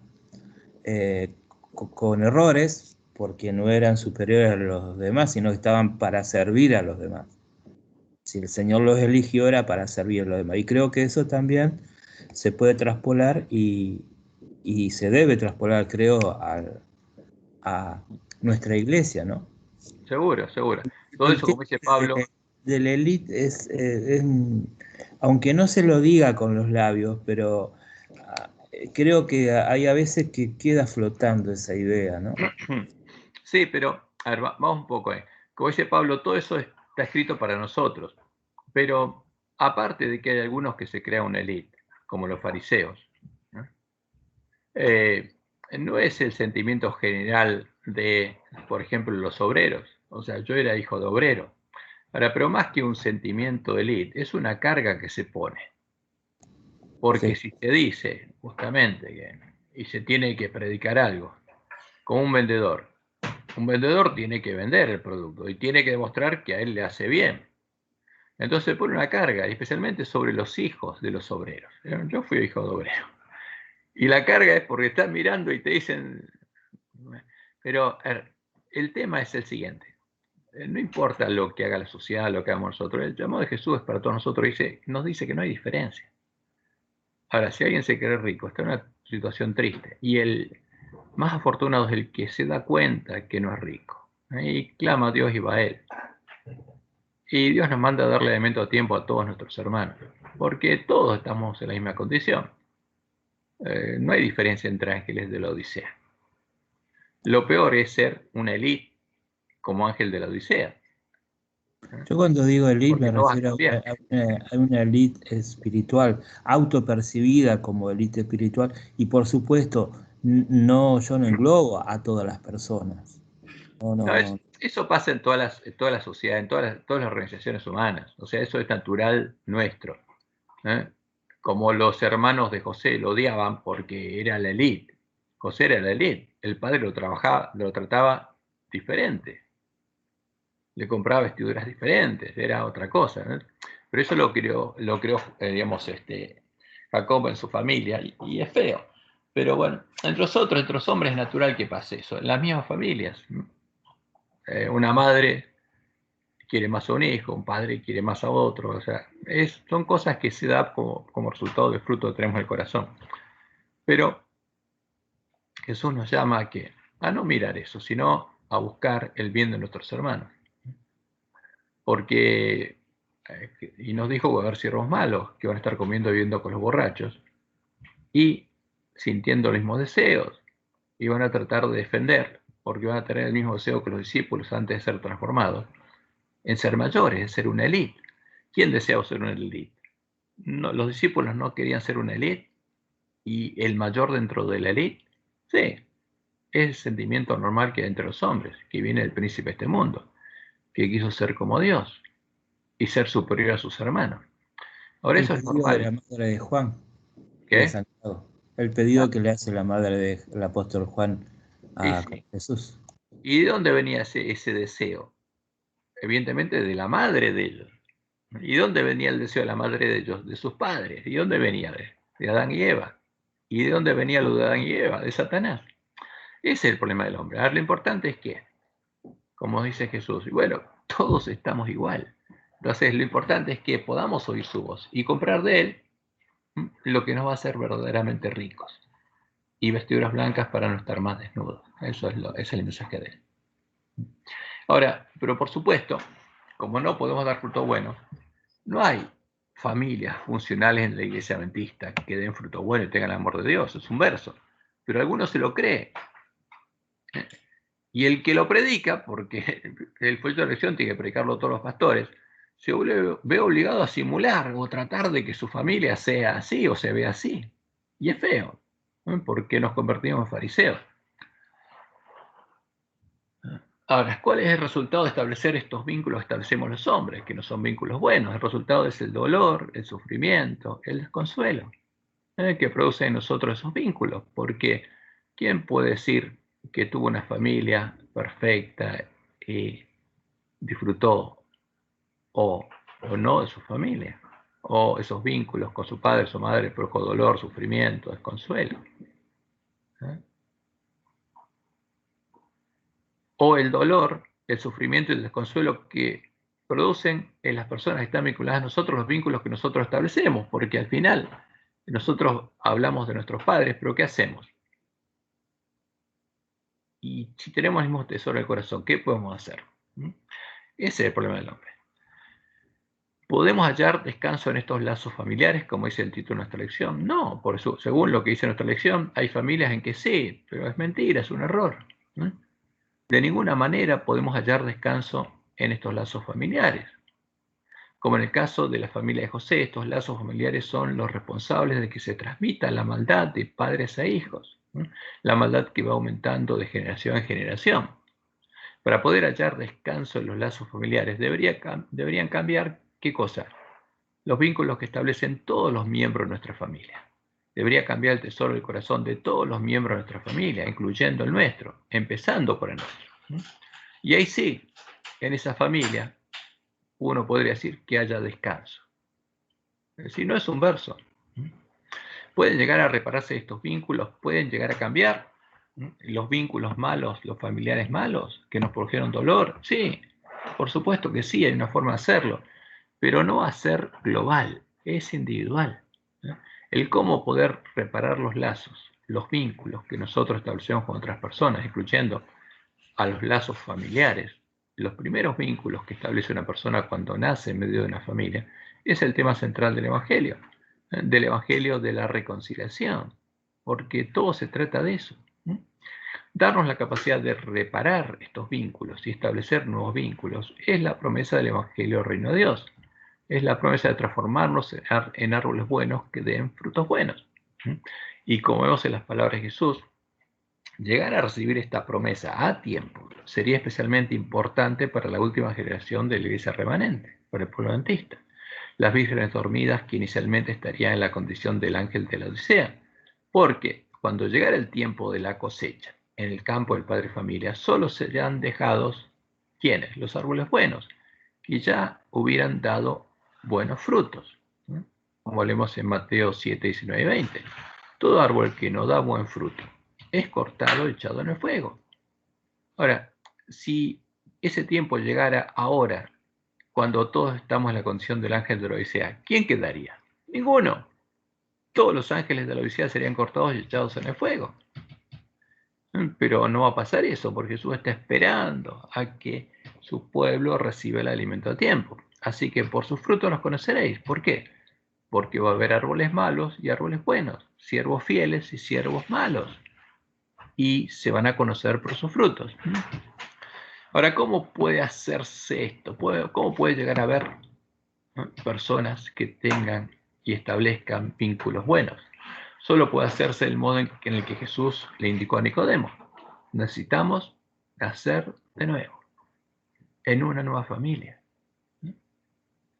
con errores, porque no eran superiores a los demás, sino que estaban para servir a los demás. Si el Señor los eligió, era para servir a los demás. Y creo que eso también se puede traspolar y se debe traspolar, creo, a nuestra iglesia, ¿no? Seguro, seguro. Todo eso, como dice Pablo. De la élite aunque no se lo diga con los labios, pero creo que hay a veces que queda flotando esa idea, ¿no? Sí, pero, a ver, vamos un poco ahí. Como dice Pablo, todo eso está escrito para nosotros, pero aparte de que hay algunos que se crean una élite, como los fariseos, ¿no? No es el sentimiento general de, por ejemplo, los obreros. O sea, yo era hijo de obrero. Ahora, pero más que un sentimiento de élite, es una carga que se pone. Porque si se dice justamente que, y se tiene que predicar algo, como un vendedor tiene que vender el producto y tiene que demostrar que a él le hace bien. Entonces se pone una carga, especialmente sobre los hijos de los obreros. Yo fui hijo de obrero. Y la carga es porque están mirando y te dicen... Pero el tema es el siguiente. No importa lo que haga la sociedad, lo que hagamos nosotros. El llamado de Jesús es para todos nosotros. Nos dice que no hay diferencia. Ahora, si alguien se cree rico, está en una situación triste. Y el más afortunado es el que se da cuenta que no es rico. Y clama a Dios y va a Él. Y Dios nos manda a darle alimento a tiempo a todos nuestros hermanos. Porque todos estamos en la misma condición. No hay diferencia entre ángeles de la Odisea. Lo peor es ser una élite como ángel de la Odisea. Yo cuando digo elite Porque me no vas a refiero cambiar. a una elite espiritual, autopercibida como elite espiritual, y por supuesto, no, yo no englobo a todas las personas. No, no, No, no. eso pasa en todas las sociedades, en todas las organizaciones humanas. O sea, eso es natural nuestro. Como los hermanos de José lo odiaban porque era la élite. José era la élite. El padre lo trataba diferente. Le compraba vestiduras diferentes, era otra cosa. Pero eso lo creó digamos, Jacob en su familia, y es feo. Pero bueno, entre los hombres es natural que pase eso. En las mismas familias. Una madre quiere más a un hijo, un padre quiere más a otro. O sea, son cosas que se dan como resultado del fruto que tenemos en el corazón. Pero Jesús nos llama a no mirar eso, sino a buscar el bien de nuestros hermanos. Porque, y nos dijo, va a haber siervos malos que van a estar comiendo y bebiendo con los borrachos y sintiendo los mismos deseos, y van a tratar de defender, porque van a tener el mismo deseo que los discípulos antes de ser transformados, en ser mayores, en ser una élite. ¿Quién deseaba ser una élite? No, los discípulos no querían ser una élite, y el mayor dentro de la élite, sí, es el sentimiento normal que hay entre los hombres, que viene del príncipe de este mundo, que quiso ser como Dios y ser superior a sus hermanos. Ahora El eso es pedido de la normal. madre de Juan, de ¿Qué? Santiago. El pedido que le hace la madre del apóstol Juan Y a sí. Jesús. ¿Y de dónde venía ese deseo? Evidentemente de la madre de ellos. ¿Y dónde venía el deseo de la madre de ellos? De sus padres. ¿Y dónde venía? De Adán y Eva. ¿Y de dónde venía lo de Adán y Eva? De Satanás. Ese es el problema del hombre. Ahora, lo importante es que, como dice Jesús, y bueno, todos estamos igual. Entonces, lo importante es que podamos oír su voz y comprar de él lo que nos va a hacer verdaderamente ricos. Y vestiduras blancas para no estar más desnudos. Ese es el mensaje de él. Ahora, pero por supuesto, como no podemos dar fruto bueno, no hay familias funcionales en la iglesia adventista que den fruto bueno y tengan el amor de Dios. Es un verso. Pero alguno se lo cree. Y el que lo predica, porque el folleto de elección tiene que predicarlo todos los pastores, se ve obligado a simular o tratar de que su familia sea así o se vea así. Y es feo, ¿no? Porque nos convertimos en fariseos. Ahora, ¿cuál es el resultado de establecer estos vínculos que establecemos los hombres, que no son vínculos buenos? El resultado es el dolor, el sufrimiento, el desconsuelo, que produce en nosotros esos vínculos. Porque ¿quién puede decir que tuvo una familia perfecta y disfrutó o no de su familia? O esos vínculos con su padre, su madre, produjo dolor, sufrimiento, desconsuelo. O el dolor, el sufrimiento y el desconsuelo que producen en las personas que están vinculadas a nosotros los vínculos que nosotros establecemos, porque al final nosotros hablamos de nuestros padres, pero ¿qué hacemos? Y si tenemos el mismo tesoro del corazón, ¿qué podemos hacer? Ese es el problema del hombre. ¿Podemos hallar descanso en estos lazos familiares, como dice el título de nuestra lección? No, por eso, según lo que dice nuestra lección, hay familias en que sí, pero es mentira, es un error. De ninguna manera podemos hallar descanso en estos lazos familiares. Como en el caso de la familia de José, estos lazos familiares son los responsables de que se transmita la maldad de padres a hijos, la maldad que va aumentando de generación en generación. Para poder hallar descanso en los lazos familiares, deberían cambiar, ¿qué cosa? Los vínculos que establecen todos los miembros de nuestra familia. Debería cambiar el tesoro del corazón de todos los miembros de nuestra familia, incluyendo el nuestro, empezando por el nuestro. Y ahí sí, en esa familia, uno podría decir que haya descanso. Es decir, no es un verso. ¿Pueden llegar a repararse estos vínculos? ¿Pueden llegar a cambiar los vínculos malos, los familiares malos que nos produjeron dolor? Sí, por supuesto que sí, hay una forma de hacerlo, pero no va a ser global, es individual. El cómo poder reparar los lazos, los vínculos que nosotros establecemos con otras personas, incluyendo a los lazos familiares, los primeros vínculos que establece una persona cuando nace en medio de una familia, es el tema central del Evangelio de la reconciliación, porque todo se trata de eso. Darnos la capacidad de reparar estos vínculos y establecer nuevos vínculos es la promesa del Evangelio del Reino de Dios. Es la promesa de transformarnos en árboles buenos que den frutos buenos. Y como vemos en las palabras de Jesús, llegar a recibir esta promesa a tiempo sería especialmente importante para la última generación de la iglesia remanente, para el pueblo adventista. Las vírgenes dormidas que inicialmente estarían en la condición del ángel de la Odisea, porque cuando llegara el tiempo de la cosecha en el campo del padre familia, solo serían dejados, ¿quiénes? Los árboles buenos, que ya hubieran dado buenos frutos, como leemos en Mateo 7, 19 y 20. Todo árbol que no da buen fruto es cortado y echado en el fuego. Ahora, si ese tiempo llegara ahora, cuando todos estamos en la condición del ángel de la Odisea, ¿quién quedaría? Ninguno. Todos los ángeles de la Odisea serían cortados y echados en el fuego. Pero no va a pasar eso, porque Jesús está esperando a que su pueblo reciba el alimento a tiempo. Así que por sus frutos los conoceréis. ¿Por qué? Porque va a haber árboles malos y árboles buenos, siervos fieles y siervos malos. Y se van a conocer por sus frutos. Ahora, ¿cómo puede hacerse esto? ¿Cómo puede llegar a haber personas que tengan y establezcan vínculos buenos? Solo puede hacerse el modo en el que Jesús le indicó a Nicodemo. Necesitamos nacer de nuevo, en una nueva familia.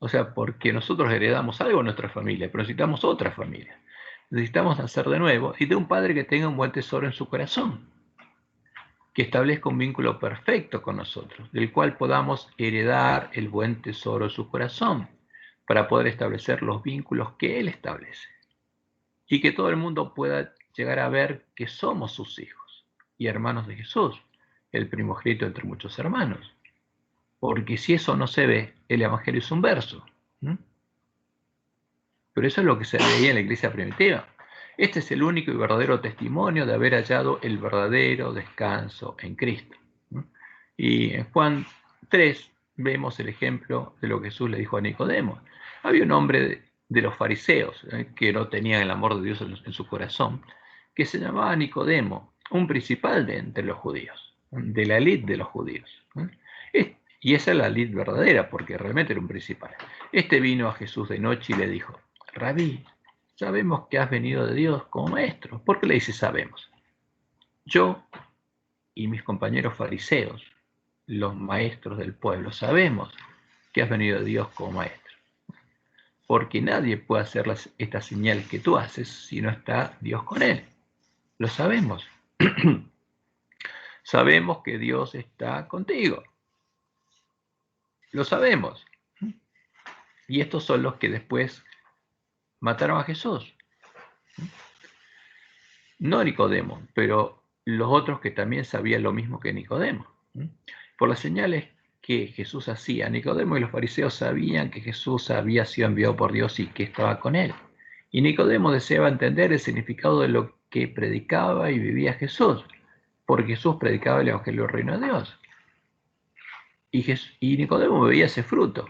O sea, porque nosotros heredamos algo en nuestra familia, pero necesitamos otra familia. Necesitamos nacer de nuevo y de un padre que tenga un buen tesoro en su corazón, que establezca un vínculo perfecto con nosotros, del cual podamos heredar el buen tesoro en su corazón, para poder establecer los vínculos que Él establece. Y que todo el mundo pueda llegar a ver que somos sus hijos y hermanos de Jesús, el primogénito entre muchos hermanos. Porque si eso no se ve, el Evangelio es un verso. Pero eso es lo que se veía en la iglesia primitiva. Este es el único y verdadero testimonio de haber hallado el verdadero descanso en Cristo. Y en Juan 3 vemos el ejemplo de lo que Jesús le dijo a Nicodemo. Había un hombre de los fariseos que no tenía el amor de Dios en su corazón, que se llamaba Nicodemo, un principal de entre los judíos, de la élite de los judíos. Y esa es la élite verdadera, porque realmente era un principal. Este vino a Jesús de noche y le dijo: Rabí, sabemos que has venido de Dios como maestro. ¿Por qué le dices sabemos? Yo y mis compañeros fariseos, los maestros del pueblo, sabemos que has venido de Dios como maestro. Porque nadie puede hacer estas señales que tú haces si no está Dios con él. Lo sabemos. Sabemos que Dios está contigo. Lo sabemos. Y estos son los que después mataron a Jesús. No Nicodemo, pero los otros que también sabían lo mismo que Nicodemo. Por las señales que Jesús hacía, Nicodemo y los fariseos sabían que Jesús había sido enviado por Dios y que estaba con él. Y Nicodemo deseaba entender el significado de lo que predicaba y vivía Jesús, porque Jesús predicaba el Evangelio del Reino de Dios. Y Nicodemo veía ese fruto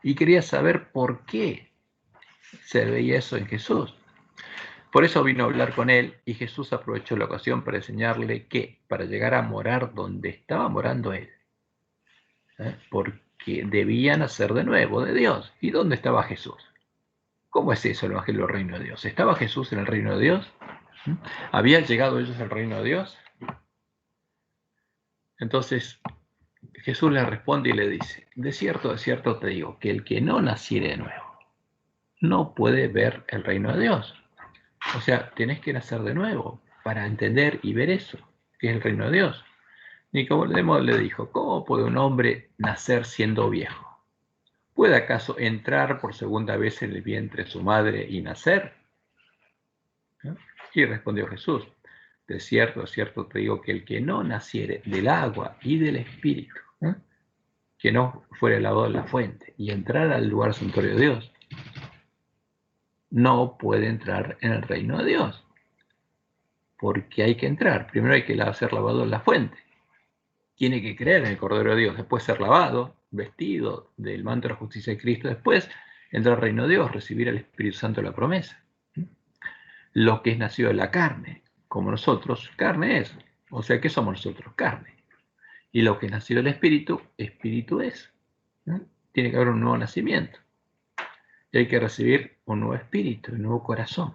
y quería saber por qué se veía eso en Jesús. Por eso vino a hablar con él, y Jesús aprovechó la ocasión para enseñarle que para llegar a morar donde estaba morando él, porque debía nacer de nuevo de Dios. ¿Y dónde estaba Jesús? ¿Cómo es eso el Evangelio del Reino de Dios? ¿Estaba Jesús en el Reino de Dios? ¿Habían llegado ellos al Reino de Dios? Entonces Jesús le responde y le dice: de cierto te digo, que el que no naciere de nuevo no puede ver el Reino de Dios. O sea, tenés que nacer de nuevo para entender y ver eso, que es el Reino de Dios. Nicodemo le dijo: ¿cómo puede un hombre nacer siendo viejo? ¿Puede acaso entrar por segunda vez en el vientre de su madre y nacer? Y respondió Jesús, de cierto te digo que el que no naciere del agua y del Espíritu, que no fuere lavado en la fuente y entrar al lugar santuario de Dios, no puede entrar en el reino de Dios. Porque hay que entrar. Primero hay que ser lavado en la fuente. Tiene que creer en el Cordero de Dios, después ser lavado, vestido del manto de la justicia de Cristo, después entrar al reino de Dios, recibir el Espíritu Santo de la promesa. Lo que es nacido de la carne, como nosotros, carne es. O sea, ¿qué somos nosotros? Carne. Y lo que es nacido del Espíritu, Espíritu es. Tiene que haber un nuevo nacimiento. Y hay que recibir un nuevo espíritu, un nuevo corazón.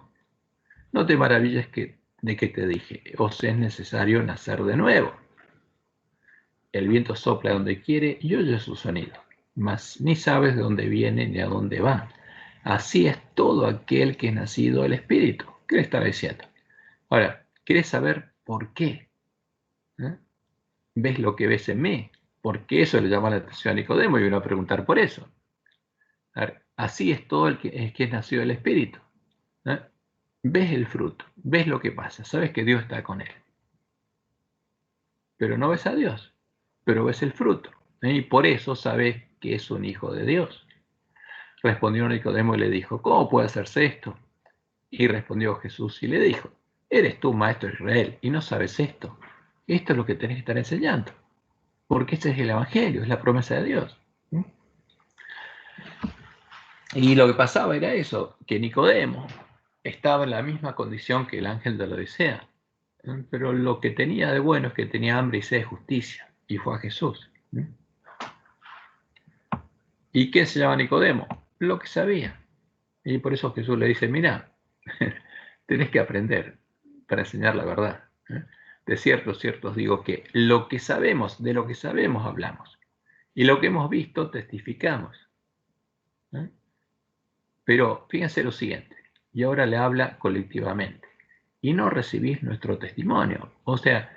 No te maravilles de que te dije, os es necesario nacer de nuevo. El viento sopla donde quiere y oye su sonido, mas ni sabes de dónde viene ni a dónde va. Así es todo aquel que es nacido del Espíritu. ¿Qué le estaba diciendo? Ahora, ¿quieres saber por qué? ¿Ves lo que ves en mí? Porque eso le llama la atención a Nicodemo y vino a preguntar por eso. A ver, así es todo el que es nacido del Espíritu. Ves el fruto, ves lo que pasa, sabes que Dios está con él. Pero no ves a Dios, pero ves el fruto. Y por eso sabes que es un hijo de Dios. Respondió Nicodemo y le dijo, ¿cómo puede hacerse esto? Y respondió Jesús y le dijo, eres tú maestro de Israel y no sabes esto. Esto es lo que tenés que estar enseñando. Porque este es el Evangelio, es la promesa de Dios. Y lo que pasaba era eso, que Nicodemo estaba en la misma condición que el ángel de la Odisea. Pero lo que tenía de bueno es que tenía hambre y sed de justicia. Y fue a Jesús. ¿Y qué se llama Nicodemo? Lo que sabía. Y por eso Jesús le dice, mira, tenés que aprender para enseñar la verdad. De cierto os digo que lo que sabemos, de lo que sabemos hablamos. Y lo que hemos visto testificamos. Pero fíjense lo siguiente, y ahora le habla colectivamente. Y no recibís nuestro testimonio. O sea,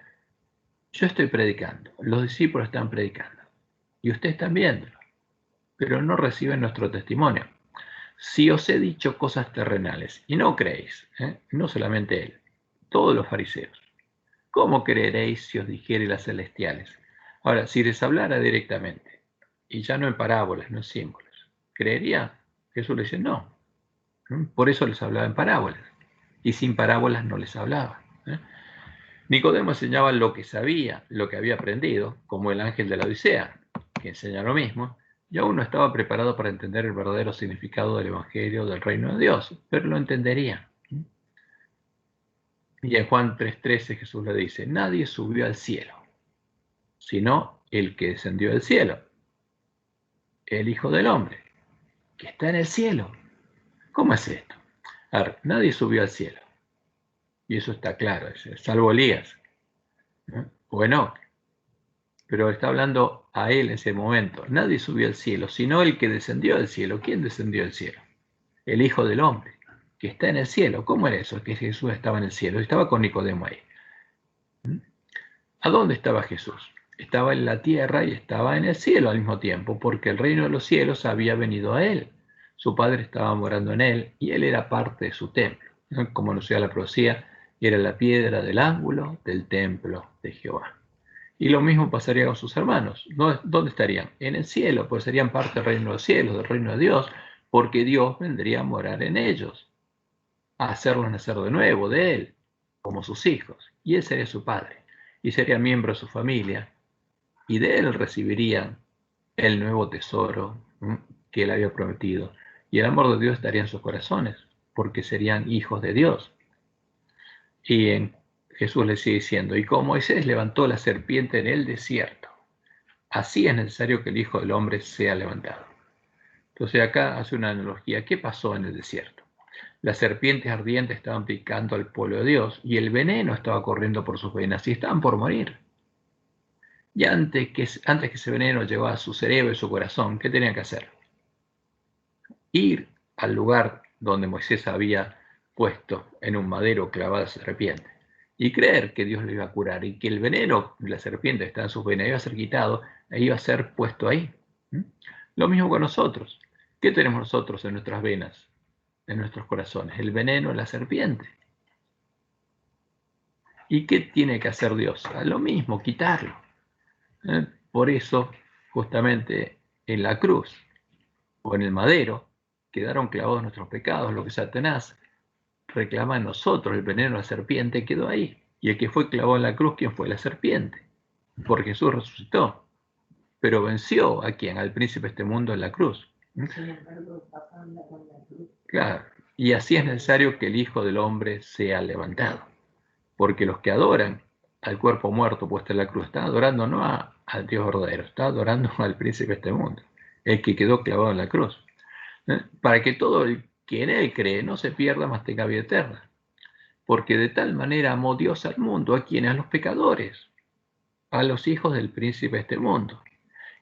yo estoy predicando, los discípulos están predicando, y ustedes están viéndolo, pero no reciben nuestro testimonio. Si os he dicho cosas terrenales y no creéis, no solamente él, todos los fariseos, ¿cómo creeréis si os dijere las celestiales? Ahora, si les hablara directamente, y ya no en parábolas, no en símbolos, ¿creería? Jesús le dice, no. Por eso les hablaba en parábolas, y sin parábolas no les hablaba. Nicodemo enseñaba lo que sabía, lo que había aprendido, como el ángel de la Odisea, que enseña lo mismo, y aún no estaba preparado para entender el verdadero significado del Evangelio del Reino de Dios, pero lo entendería. Y en Juan 3:13 Jesús le dice, nadie subió al cielo, sino el que descendió del cielo, el Hijo del Hombre, que está en el cielo. ¿Cómo es esto? A ver, nadie subió al cielo. Y eso está claro, salvo Elías, o Enoc. Pero está hablando a él en ese momento. Nadie subió al cielo, sino el que descendió del cielo. ¿Quién descendió del cielo? El Hijo del Hombre, que está en el cielo. ¿Cómo era eso? Que Jesús estaba en el cielo. Estaba con Nicodemo ahí. ¿A dónde estaba Jesús? Estaba en la tierra y estaba en el cielo al mismo tiempo, porque el reino de los cielos había venido a él. Su Padre estaba morando en él y él era parte de su templo. Como anuncia la profecía, era la piedra del ángulo del templo de Jehová. Y lo mismo pasaría con sus hermanos. ¿Dónde estarían? En el cielo, pues serían parte del reino de los cielos, del reino de Dios, porque Dios vendría a morar en ellos, a hacerlos nacer de nuevo, de Él, como sus hijos. Y Él sería su Padre, y serían miembros de su familia, y de Él recibirían el nuevo tesoro que Él había prometido. Y el amor de Dios estaría en sus corazones, porque serían hijos de Dios. Y Jesús le sigue diciendo, y como Moisés levantó la serpiente en el desierto, así es necesario que el Hijo del Hombre sea levantado. Entonces acá hace una analogía. ¿Qué pasó en el desierto? Las serpientes ardientes estaban picando al pueblo de Dios y el veneno estaba corriendo por sus venas y estaban por morir. Y antes que ese veneno llegó a su cerebro y su corazón, ¿qué tenían que hacer? Ir al lugar donde Moisés había puesto en un madero clavada serpiente y creer que Dios le iba a curar y que el veneno de la serpiente que está en sus venas iba a ser quitado e iba a ser puesto ahí. Lo mismo con nosotros. ¿Qué tenemos nosotros en nuestras venas, en nuestros corazones? El veneno de la serpiente. ¿Y qué tiene que hacer Dios? Lo mismo, quitarlo. Por eso, justamente en la cruz o en el madero, quedaron clavados nuestros pecados, lo que Satanás reclama en nosotros, el veneno de la serpiente quedó ahí. Y el que fue clavado en la cruz, ¿quién fue? La serpiente. Porque Jesús resucitó. Pero venció a quién? Al príncipe de este mundo en la cruz. Claro. Y así es necesario que el Hijo del Hombre sea levantado. Porque los que adoran al cuerpo muerto puesto en la cruz están adorando no al Dios verdadero, está adorando al príncipe de este mundo, el que quedó clavado en la cruz. Para que todo el que en él cree no se pierda, mas tenga vida eterna. Porque de tal manera amó Dios al mundo, ¿a quienes? A los pecadores, a los hijos del príncipe de este mundo,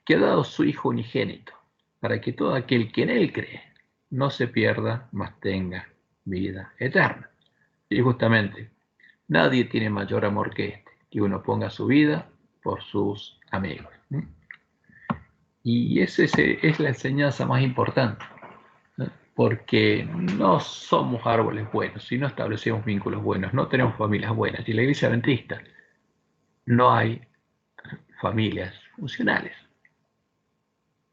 que ha dado su Hijo unigénito, para que todo aquel que en él cree no se pierda, mas tenga vida eterna. Y justamente, nadie tiene mayor amor que este, que uno ponga su vida por sus amigos. Y esa es la enseñanza más importante, ¿no? Porque no somos árboles buenos, si no establecemos vínculos buenos, no tenemos familias buenas. Y en la iglesia adventista no hay familias funcionales,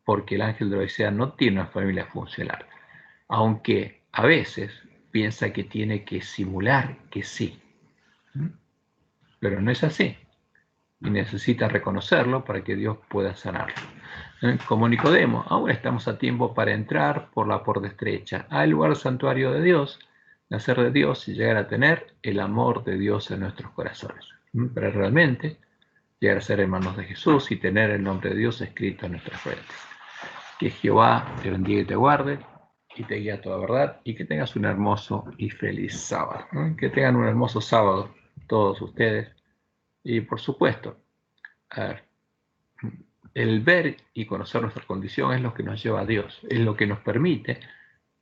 porque el ángel de la Odisea no tiene una familia funcional, aunque a veces piensa que tiene que simular que sí, pero no es así, y necesita reconocerlo para que Dios pueda sanarlo. Como Nicodemo, aún estamos a tiempo para entrar por la puerta estrecha al lugar santuario de Dios, nacer de Dios y llegar a tener el amor de Dios en nuestros corazones. Pero realmente llegar a ser hermanos de Jesús y tener el nombre de Dios escrito en nuestras frentes. Que Jehová te bendiga y te guarde y te guíe a toda verdad y que tengas un hermoso y feliz sábado. Que tengan un hermoso sábado todos ustedes y por supuesto, el ver y conocer nuestra condición es lo que nos lleva a Dios, es lo que nos permite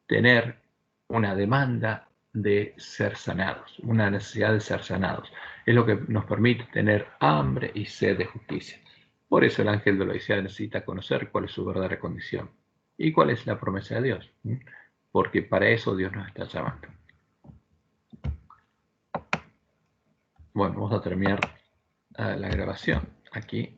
tener una demanda de ser sanados, una necesidad de ser sanados. Es lo que nos permite tener hambre y sed de justicia. Por eso el ángel de la Odisea necesita conocer cuál es su verdadera condición y cuál es la promesa de Dios, porque para eso Dios nos está llamando. Bueno, vamos a terminar la grabación aquí.